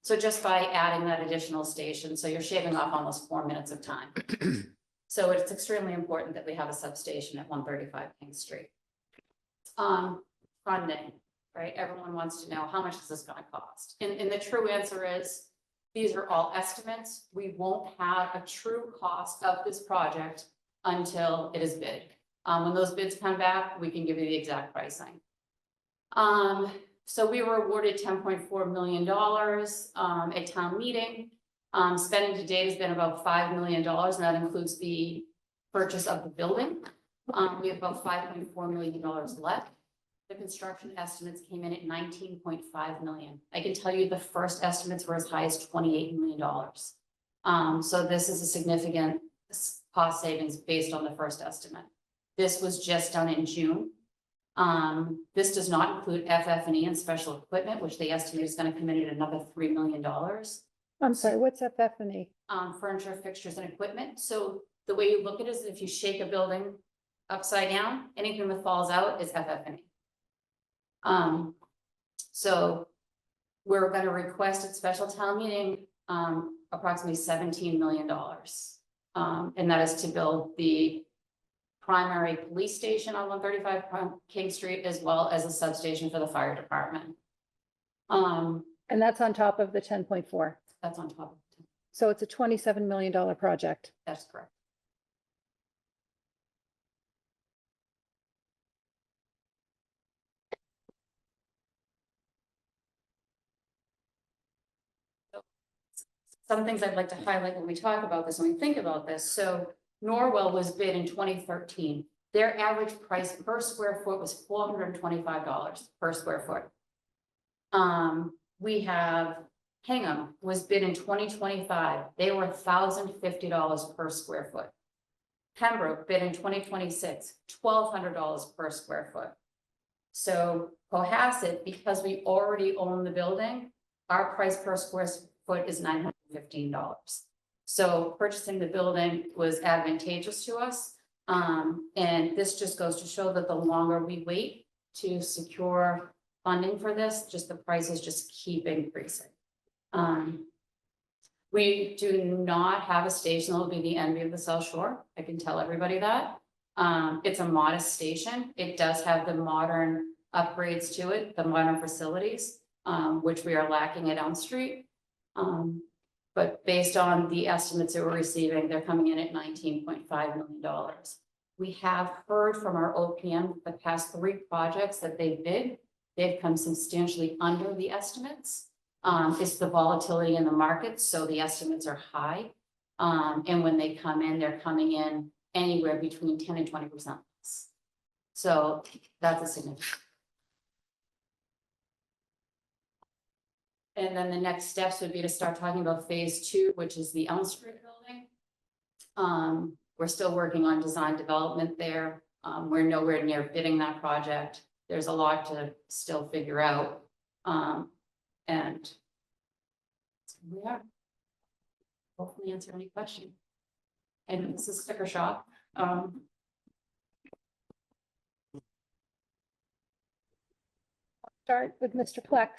So just by adding that additional station, so you're shaving off almost 4 minutes of time. So it's extremely important that we have a substation at 135 King Street. Funding, right? Everyone wants to know, how much is this going to cost? And the true answer is, these are all estimates. We won't have a true cost of this project until it is bid. When those bids come back, we can give you the exact pricing. So we were awarded $10.4 million at town meeting. Spending to date has been about $5 million, and that includes the purchase of the building. We have about $5.4 million left. The construction estimates came in at $19.5 million. I can tell you the first estimates were as high as $28 million. So this is a significant cost savings based on the first estimate. This was just done in June. This does not include FF&E and special equipment, which they estimate is gonna come in at another $3 million. I'm sorry, what's FF&E? Furniture, fixtures and equipment. So the way you look at it is if you shake a building upside down, anything that falls out is FF&E. So we're gonna request at special town meeting, approximately $17 million. And that is to build the primary police station on 135 King Street, as well as a substation for the fire department. And that's on top of the 10.4. That's on top of it. So it's a $27 million project. That's correct. Some things I'd like to highlight when we talk about this, when we think about this. So Norwell was bid in 2013. Their average price per square foot was $425 per square foot. We have Hingham was bid in 2025. They were $1,050 per square foot. Pembroke bid in 2026, $1,200 per square foot. So Cohasset, because we already own the building, our price per square foot is $915. So purchasing the building was advantageous to us. And this just goes to show that the longer we wait to secure funding for this, just the prices just keep increasing. We do not have a station that will be the envy of the South Shore. I can tell everybody that. It's a modest station. It does have the modern upgrades to it, the modern facilities, which we are lacking at Elm Street. But based on the estimates that we're receiving, they're coming in at $19.5 million. We have heard from our OPM the past 3 projects that they bid, they've come substantially under the estimates. It's the volatility in the market, so the estimates are high. And when they come in, they're coming in anywhere between 10 and 20% less. So that's a significant. And then the next steps would be to start talking about phase 2, which is the Elm Street building. We're still working on design development there. We're nowhere near bidding that project. There's a lot to still figure out. And so we are. Hopefully answer any question. And this is sticker shock. Start with Mr. Plex.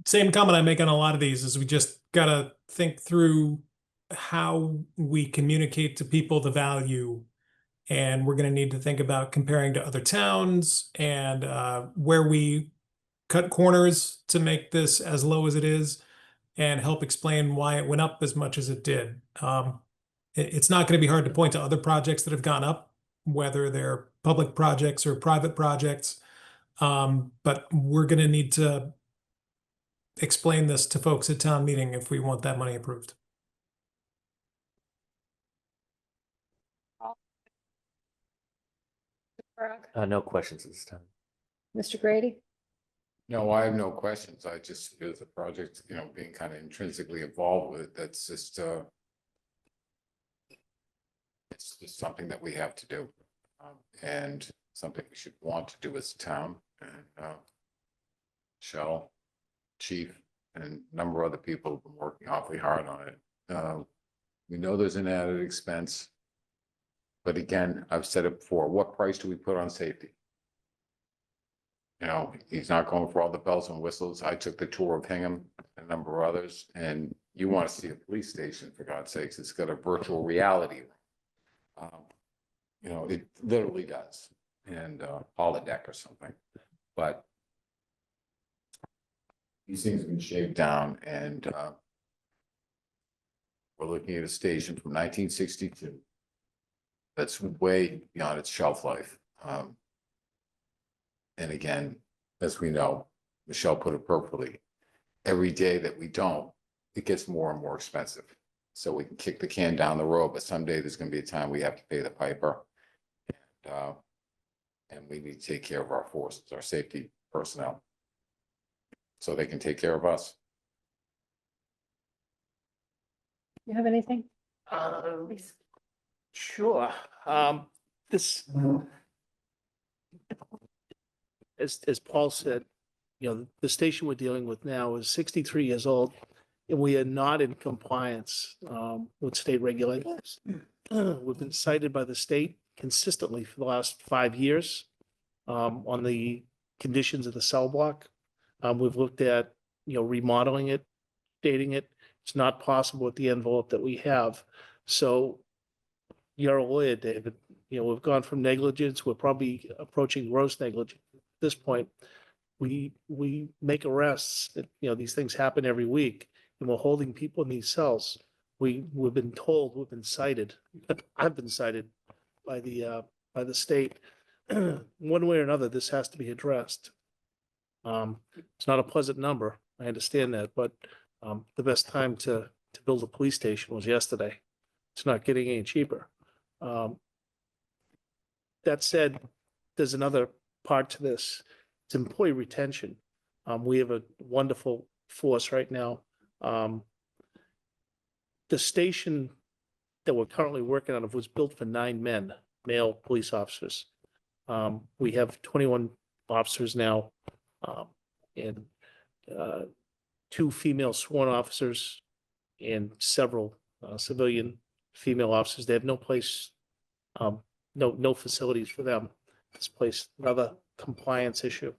Same comment I make on a lot of these is we just gotta think through how we communicate to people the value. And we're gonna need to think about comparing to other towns and where we cut corners to make this as low as it is and help explain why it went up as much as it did. It's not gonna be hard to point to other projects that have gone up, whether they're public projects or private projects. But we're gonna need to explain this to folks at town meeting if we want that money approved. No questions this time. Mr. Grady? No, I have no questions. I just, there's a project, being kind of intrinsically involved with it. That's just, it's just something that we have to do. And something we should want to do as a town. And Shell, Chief, and a number of other people have been working awfully hard on it. We know there's an added expense. But again, I've said it before, what price do we put on safety? He's not going for all the bells and whistles. I took the tour of Hingham, a number of others, and you want to see a police station, for God's sakes. It's got a virtual reality. It literally does. And holodeck or something. But these things have been shaved down, and we're looking at a station from 1962 that's way beyond its shelf life. And again, as we know, Michelle put it perfectly, every day that we don't, it gets more and more expensive. So we can kick the can down the road, but someday there's going to be a time we have to pay the piper. And we need to take care of our forces, our safety personnel, so they can take care of us. You have anything? Sure. this, as Paul said, you know, the station we're dealing with now is 63 years old, and we are not in compliance with state regulations. We've been cited by the state consistently for the last 5 years on the conditions of the cell block. We've looked at, you know, remodeling it, dating it. It's not possible with the envelope that we have. So you're a lawyer, David. You know, we've gone from negligence, we're probably approaching gross negligence at this point. We make arrests, you know, these things happen every week, and we're holding people in these cells. We've been told, we've been cited, I've been cited by the state. One way or another, this has to be addressed. It's not a pleasant number, I understand that, but the best time to build a police station was yesterday. It's not getting any cheaper. That said, there's another part to this. It's employee retention. We have a wonderful force right now. The station that we're currently working on was built for 9 men, male police officers. We have 21 officers now, and 2 female sworn officers and several civilian female officers. They have no place, no facilities for them. This place, another compliance issue.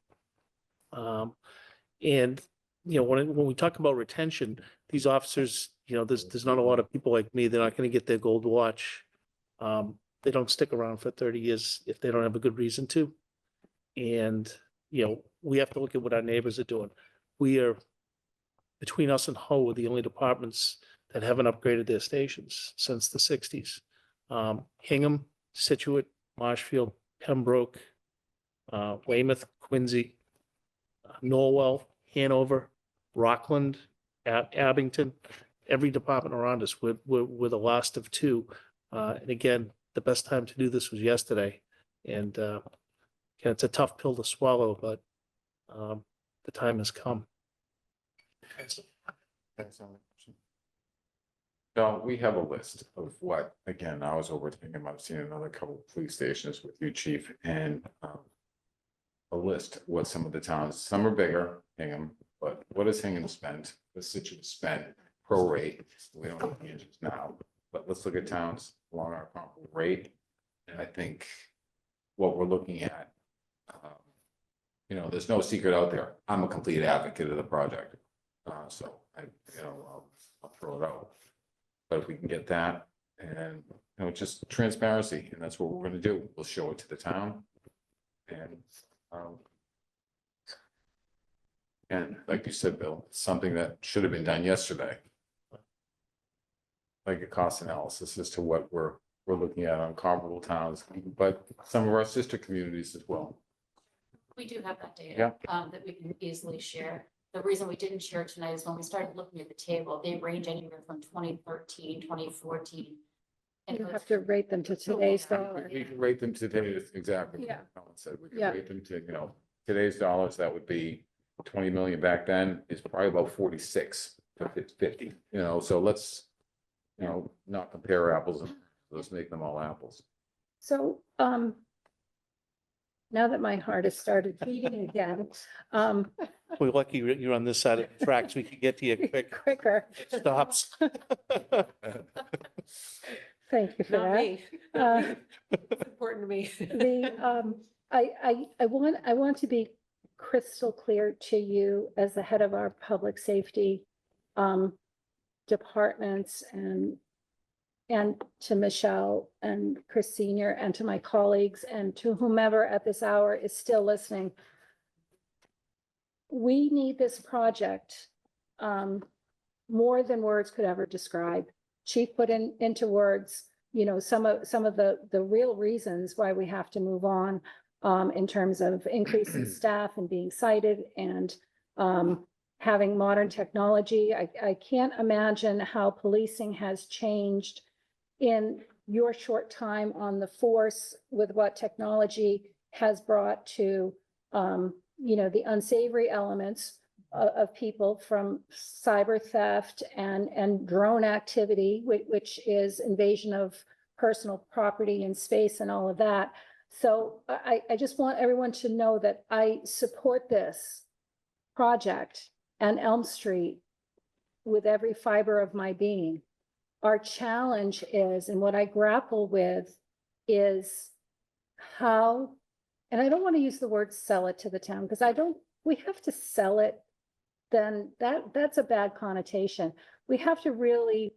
And, you know, when we talk about retention, these officers, you know, there's not a lot of people like me. They're not going to get their gold watch. They don't stick around for 30 years if they don't have a good reason to. And, you know, we have to look at what our neighbors are doing. We are, between us and Hull, we're the only departments that haven't upgraded their stations since the 60s. Hingham, Situate, Marshfield, Pembroke, Weymouth, Quincy, Norwell, Hanover, Rockland, Abington, every department around us, we're the last of 2. And again, the best time to do this was yesterday. And again, it's a tough pill to swallow, but the time has come. No, we have a list of what, again, I was over thinking, I've seen another couple of police stations with you, chief, and a list, what some of the towns, some are bigger, Hingham, but what does Hingham spend? The Situate spent pro rate, we don't have the answers now, but let's look at towns along our comparable rate. And I think what we're looking at, you know, there's no secret out there. I'm a complete advocate of the project. So I'll throw it out. But if we can get that and, you know, just transparency, and that's what we're gonna do. We'll show it to the town. And like you said, Bill, it's something that should have been done yesterday. Like a cost analysis as to what we're looking at on comparable towns, but some of our sister communities as well. We do have that data that we can easily share. The reason we didn't share it tonight is when we started looking at the table, they range anywhere from 2013, 2014. And You have to rate them to today's dollar. We can rate them to today's, exactly. what Yeah. Helen said, we can Yeah. rate them to, you know, today's dollars, that would be 20 million back then is probably about 46 to 50, you know, so let's, you know, not compare apples and let's make them all apples. So, now that my heart has started beating again, We're lucky you're on this side of the tracks. We can get to you quick. quicker. Stops. Thank you for Not that. me. It's important to me. I want to be crystal clear to you as the head of our public safety departments and to Michelle and Chris Senior and to my colleagues and to whomever at this hour is still listening. We need this project more than words could ever describe. Chief put into words, you know, some of the real reasons why we have to move on in terms of increasing staff and being cited and having modern technology. I can't imagine how policing has changed in your short time on the force with what technology has brought to, you know, the unsavory elements of people from cyber theft and drone activity, which is invasion of personal property and space and all of that. So I just want everyone to know that I support this project and Elm Street with every fiber of my being. Our challenge is, and what I grapple with is how, and I don't want to use the word sell it to the town, because we have to sell it, then that's a bad connotation. We have to really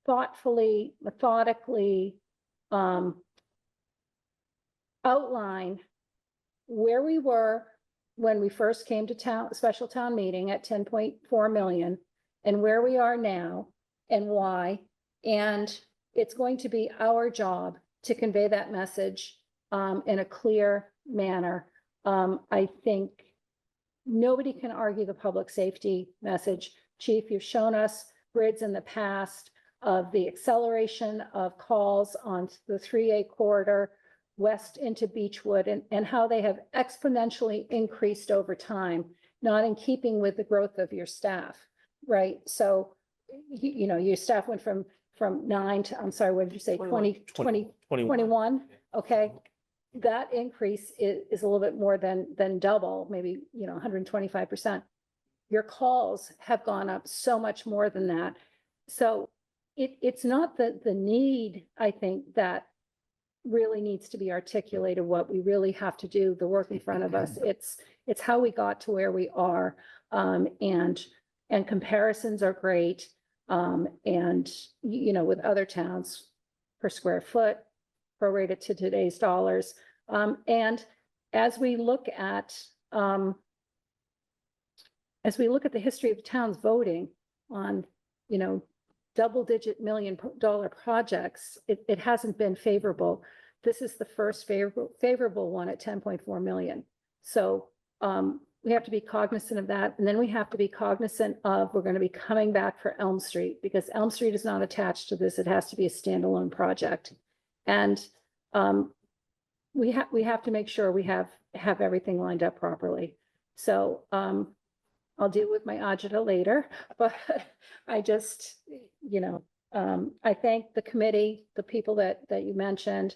thoughtfully, methodically outline where we were when we first came to special town meeting at 10.4 million, and where we are now and why. And it's going to be our job to convey that message in a clear manner. I think nobody can argue the public safety message. Chief, you've shown us grids in the past of the acceleration of calls on the 3A corridor west into Beechwood, and how they have exponentially increased over time, not in keeping with the growth of your staff, right? So, you know, your staff went from 9 to, I'm sorry, what did you say, 21? Okay. That increase is a little bit more than double, maybe, you know, 125%. Your calls have gone up so much more than that. So it's not the need, I think, that really needs to be articulated, what we really have to do, the work in front of us. It's how we got to where we are. And comparisons are great. And, you know, with other towns per square foot, prorated to today's dollars. And as we look at the history of the towns voting on, you know, double-digit million-dollar projects, it hasn't been favorable. This is the first favorable one at 10.4 million. So we have to be cognizant of that. And then we have to be cognizant of, we're going to be coming back for Elm Street, because Elm Street is not attached to this. It has to be a standalone project. And we have to make sure we have everything lined up properly. So I'll deal with my agita later, but I just, you know, I thank the committee, the people that you mentioned,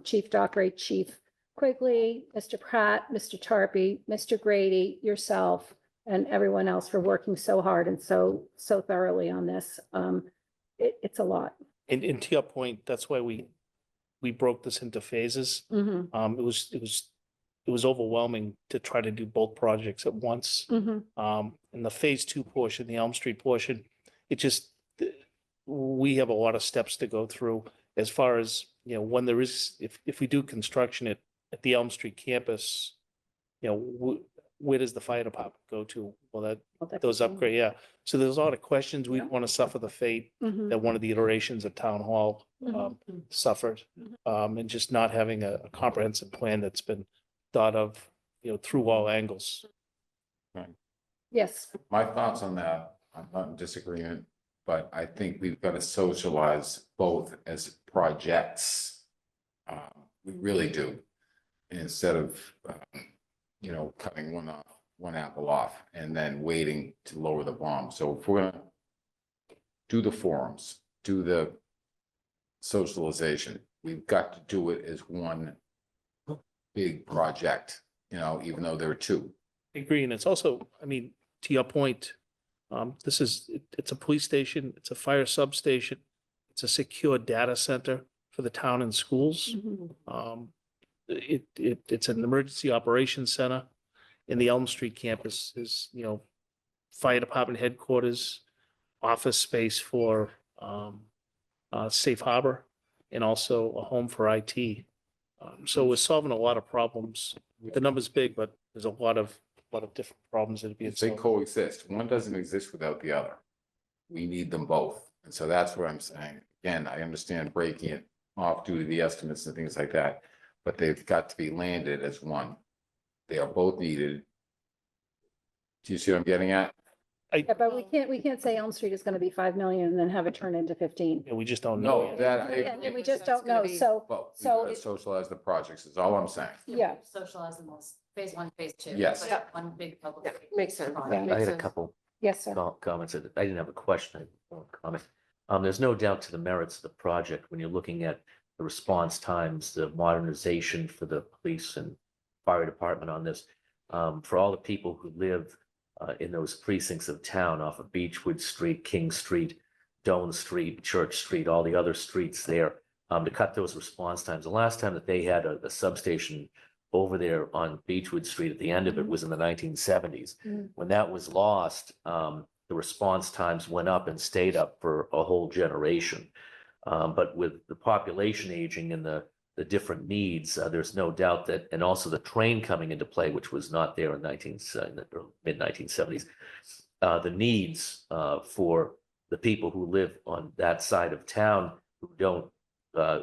Chief Dockery, Chief Quigley, Mr. Pratt, Mr. Tarpey, Mr. Grady, yourself, and everyone else for working so hard and so thoroughly on this. It's a lot. And to your point, that's why we broke this into phases. Mhm. It was overwhelming to try to do both projects at once. Mhm. In the phase 2 portion, the Elm Street portion, we have a lot of steps to go through as far as, you know, when there is, if we do construction at the Elm Street campus, you know, where does the fire department go to? Well, those upgrade, yeah. So there's a lot of questions. We don't want to suffer the fate Mhm. that one of the iterations of Town Hall suffered. And just not having a comprehensive plan that's been thought of, you know, through all angles. Right. Yes. My thoughts on that, I'm not in disagreement, but I think we've got to socialize both as projects. We really do. Instead of, you know, cutting one apple off and then waiting to lower the bomb. So if we're gonna do the forums, do the socialization, we've got to do it as one big project, you know, even though there are two. I agree, and it's also, I mean, to your point, it's a police station, it's a fire substation, it's a secure data center for the town and schools. It's an emergency operations center, and the Elm Street campus is, you know, fire department headquarters, office space for Safe Harbor, and also a home for IT. So we're solving a lot of problems. The number's big, but there's a lot of different problems that are being They solved. coexist. One doesn't exist without the other. We need them both. And so that's what I'm saying. Again, I understand breaking it off due to the estimates and things like that, but they've got to be landed as one. They are both needed. Do you see what I'm getting at? Yeah, but we can't say Elm Street is going to be 5 million and then have it turn into 15. Yeah, we just don't know. No, that, And we just don't know. So, well, we've so got to socialize the projects is all I'm saying. yeah. Socialize them as phase 1, phase 2. Yes. but One big public. Yeah, makes sense. project. I had a couple Yes, sir. comments. I didn't have a question, I have a comment. There's no doubt to the merits of the project when you're looking at the response times, the modernization for the police and fire department on this. For all the people who live in those precincts of town off of Beechwood Street, King Street, Doan Street, Church Street, all the other streets there, to cut those response times. The last time that they had a substation over there on Beechwood Street at the end of it was in the 1970s. When that was lost, the response times went up and stayed up for a whole generation. But with the population aging and the different needs, there's no doubt that, and also the train coming into play, which was not there in the mid-1970s, the needs for the people who live on that side of town who don't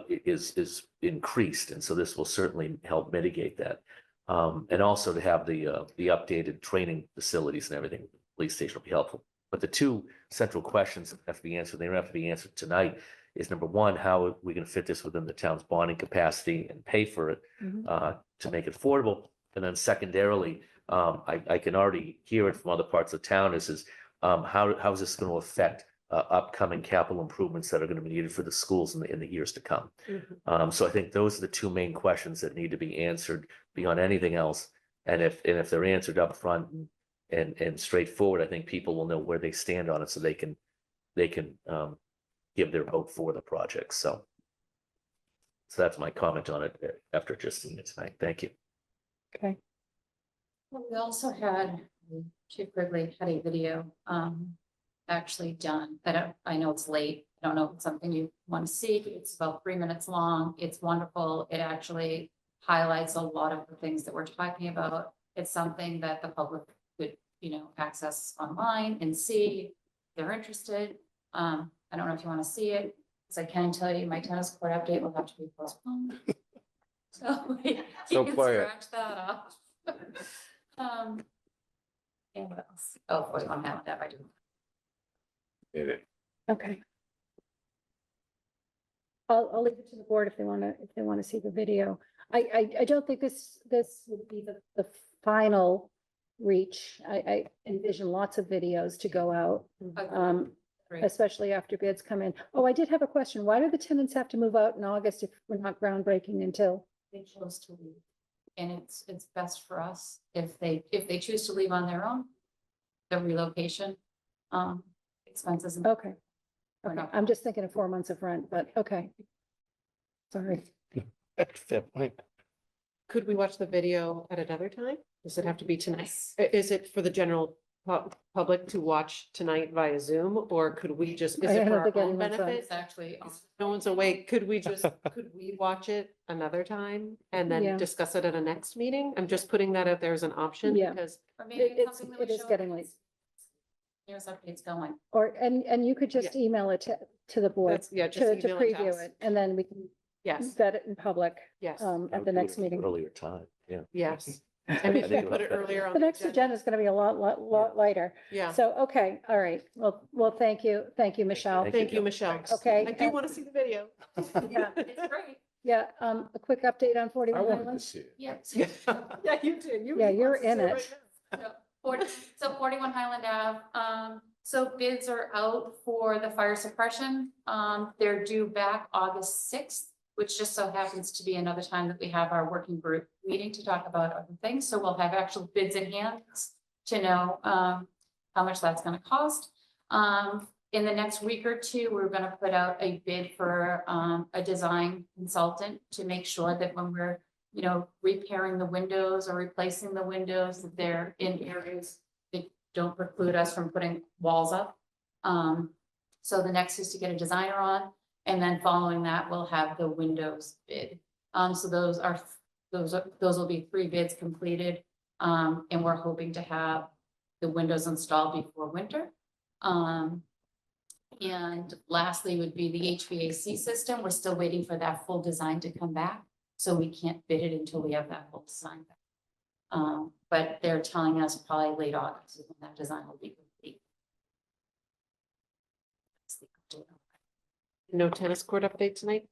is increased, and so this will certainly help mitigate that. And also to have the updated training facilities and everything, the police station will be helpful. But the two central questions that have to be answered, they don't have to be answered tonight, is number one, how are we going to fit this within the town's bonding capacity and pay for it to make it affordable? And then secondarily, I can already hear it from other parts of town is how is this going to affect upcoming capital improvements that are going to be needed for the schools in the years to come? So I think those are the two main questions that need to be answered beyond anything else. And if they're answered up front and straightforward, I think people will know where they stand on it, so they can give their vote for the project. So that's my comment on it after just seeing it tonight. Thank you. Okay. Well, we also had, Chief Quigley had a video actually done. I know it's late. I don't know if it's something you want to see. It's about 3 minutes long. It's wonderful. It actually highlights a lot of the things that we're talking about. It's something that the public could, access online and see if they're interested. I don't know if you want to see it, because I can tell you my tennis court update will have to be postponed. So you can scratch that off. And what else? Oh, 41 Highland Ave, I do. Okay. I'll leave it to the board if they want to see the video. I don't think this would be the final reach. I envision lots of videos to go out. Especially after bids come in. Oh, I did have a question. Why do the tenants have to move out in August if we're not groundbreaking until? They chose to leave. And it's best for us if they choose to leave on their own, the relocation expenses. Okay. Okay. I'm just thinking of 4 months of rent, but okay. Sorry. Fair point. Could we watch the video at another time? Does it have to be tonight? Is it for the general public to watch tonight via Zoom, or could we just, is I it don't for our think own anyone's on. benefit? It's actually, No one's awake. Could we watch it another time and Yeah. then discuss it at a next meeting? I'm just putting that out there as an option Yeah. because or maybe it's It's, something that it we is show. getting late. Here's updates going. Or, and you could just email it to the board that's, yeah, just to email it to preview us. it, and then we can Yes, vet it in public yes, I at would the do it next at an meeting. Earlier time, yeah. yes. And if think you put it about that. earlier on. The next agenda is going to be a lot lighter. Yeah. So, okay, all right. Well, thank you, Michelle. Thank you, Michelle. Okay. I do want to see the video. Yeah. It's great. Yeah, a quick update on I 41 wanted to Highland. see it. Yes. Yeah, you did. Yeah, you're in it. So 41 Highland Ave, so bids are out for the fire suppression. They're due back August 6th, which just so happens to be another time that we have our working group meeting to talk about other things. So we'll have actual bids in hand to know how much that's gonna cost. In the next week or two, we're gonna put out a bid for a design consultant to make sure that when we're, repairing the windows or replacing the windows, that they're in areas that don't preclude us from putting walls up. So the next is to get a designer on, and then following that, we'll have the windows bid. So those will be 3 bids completed. And we're hoping to have the windows installed before winter. And lastly would be the HVAC system. We're still waiting for that full design to come back. So we can't bid it until we have that full design back. But they're telling us probably late August is when that design will be complete. No tennis court update tonight?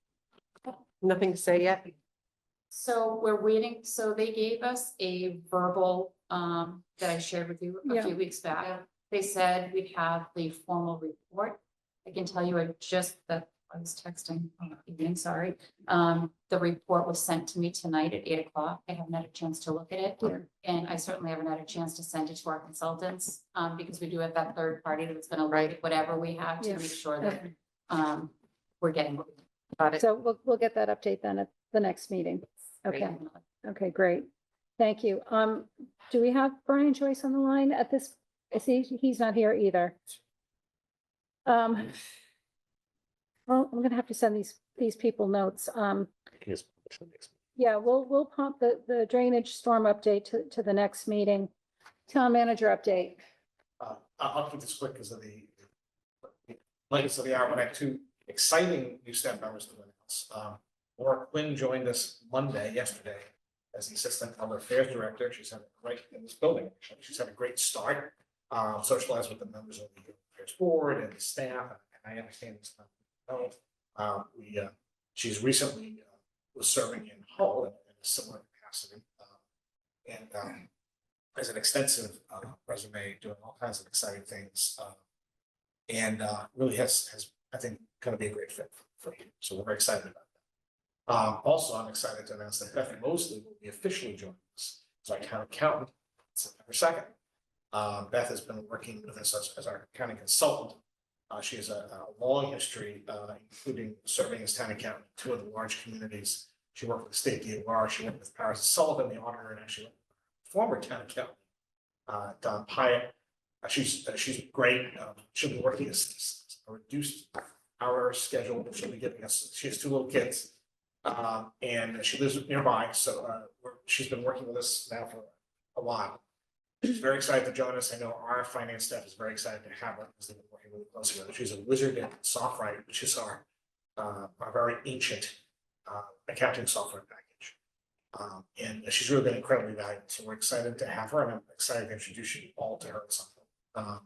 Nothing to say yet? So we're waiting, so they gave us a verbal, that I shared with you a few weeks back. They said we'd have the formal report I can tell you, I was texting, evening, sorry. The report was sent to me tonight at 8 o'clock. I haven't had a chance to look at it. And I certainly haven't had a chance to send it to our consultants, because we do have that third party that's gonna look at whatever we have to make sure that, we're getting. Got it. So we'll get that update then at the next meeting. Okay, okay, great. Thank you. Do we have Brian Joyce on the line at this? He's not here either. Well, I'm gonna have to send these people notes. Yeah, we'll pump the drainage storm update to the next meeting. Town manager update. I'll keep this quick because of the latest of the hour, but I have two exciting new staff members to announce. Laura Quinn joined us yesterday, as the Assistant Public Affairs Director. She's had a great, in this building, she's had a great start, socialized with the members of the affairs board and the staff, and I understand this. She's recently was serving in Hull in a similar capacity, and has an extensive resume doing all kinds of exciting things, and really has I think going to be a great fit for you. So we're very excited about that. Also, I'm excited to announce that Beth Mosley will be officially joining us as our town accountant September 2nd. Beth has been working with us as our accounting consultant. She has a long history, including serving as town accountant in 2 of the large communities. She worked with the state DOR, she worked with Paris Sullivan, the auditor, and actually former town accountant, Don Pyatt. She's great. She'll be working as a reduced hour schedule. She'll be giving us, she has 2 little kids, and she lives nearby. So she's been working with us now for a while. She's very excited to join us. I know our finance staff is very excited to have her because they've been working really closely with her. She's a wizard in SoftWrite, which is our very ancient accounting software package. And she's really been incredibly valuable. So we're excited to have her, and I'm excited to introduce you all to her at some point.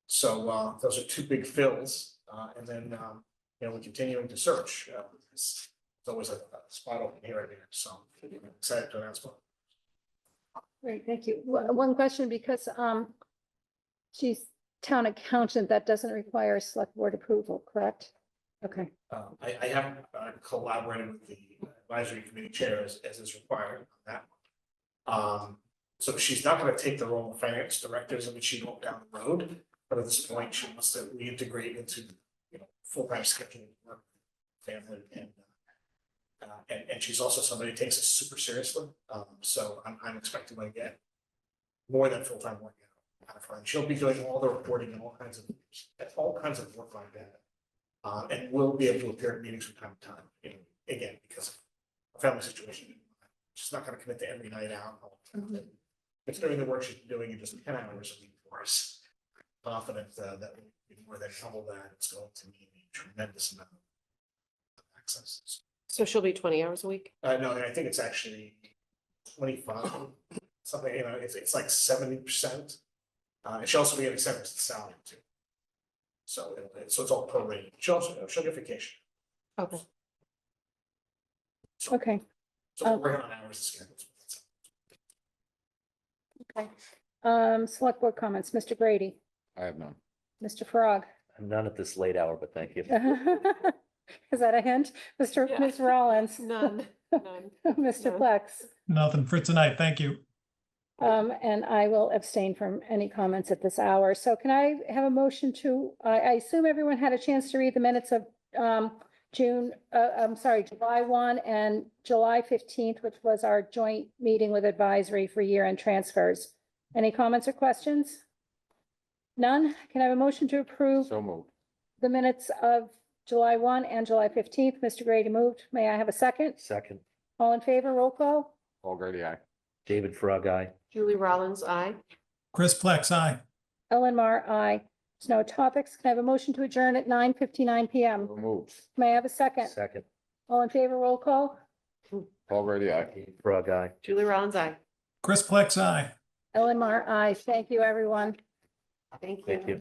So those are 2 big fills. And then we're continuing to search. It's always a spot open here and there. So I'm excited to announce one. Great, thank you. One question, because she's town accountant, that doesn't require select board approval, correct? Okay. I have collaborated with the advisory committee chair as is required on that one. So she's not going to take the role of finance director, I mean, she won't down the road, but at this point she wants to reintegrate into full-time scheduling work, family, and she's also somebody who takes it super seriously. So I'm expecting to get more than full-time work out of her. And she'll be doing all the reporting and all kinds of work like that. And we'll be able to appear at meetings from time to time, again, because of a family situation. She's not going to commit to every night out. It's doing the work she's doing in just 10 hours a week for us. Confident that we'll be more than double that. It's going to mean a tremendous amount of access. So she'll be 20 hours a week? No, I think it's actually 25, something, it's like 70%. And she'll also be getting 7% salary too. So it's all prorated. She'll get vacation. Okay. Okay. So we're working on hours schedule. Okay. Select board comments, Mr. Grady, I have none. Mr. Frog. I'm not at this late hour, but thank you. Is that a hint? Ms. Rollins? None. Mr. Plex? Nothing for tonight. Thank you. And I will abstain from any comments at this hour. So can I have a motion to, I assume everyone had a chance to read the minutes of July 1 and July 15th, which was our joint meeting with advisory for year-end transfers. Any comments or questions? None? Can I have a motion to approve So moved. the minutes of July 1 and July 15th? Mr. Grady moved. May I have a second? Second, All in favor, roll call? Paul Grady, aye. David Frog, aye. Julie Rollins, aye. Chris Plex, aye. Ellen Mar, aye. There's no topics. Can I have a motion to adjourn at 9:59 PM? So moved. May I have a second? Second, All in favor, roll call? Paul Grady, aye. David Frog, aye. Julie Rollins, aye. Chris Plex, aye. Ellen Mar, aye. Thank you, everyone. Thank you. Thank you.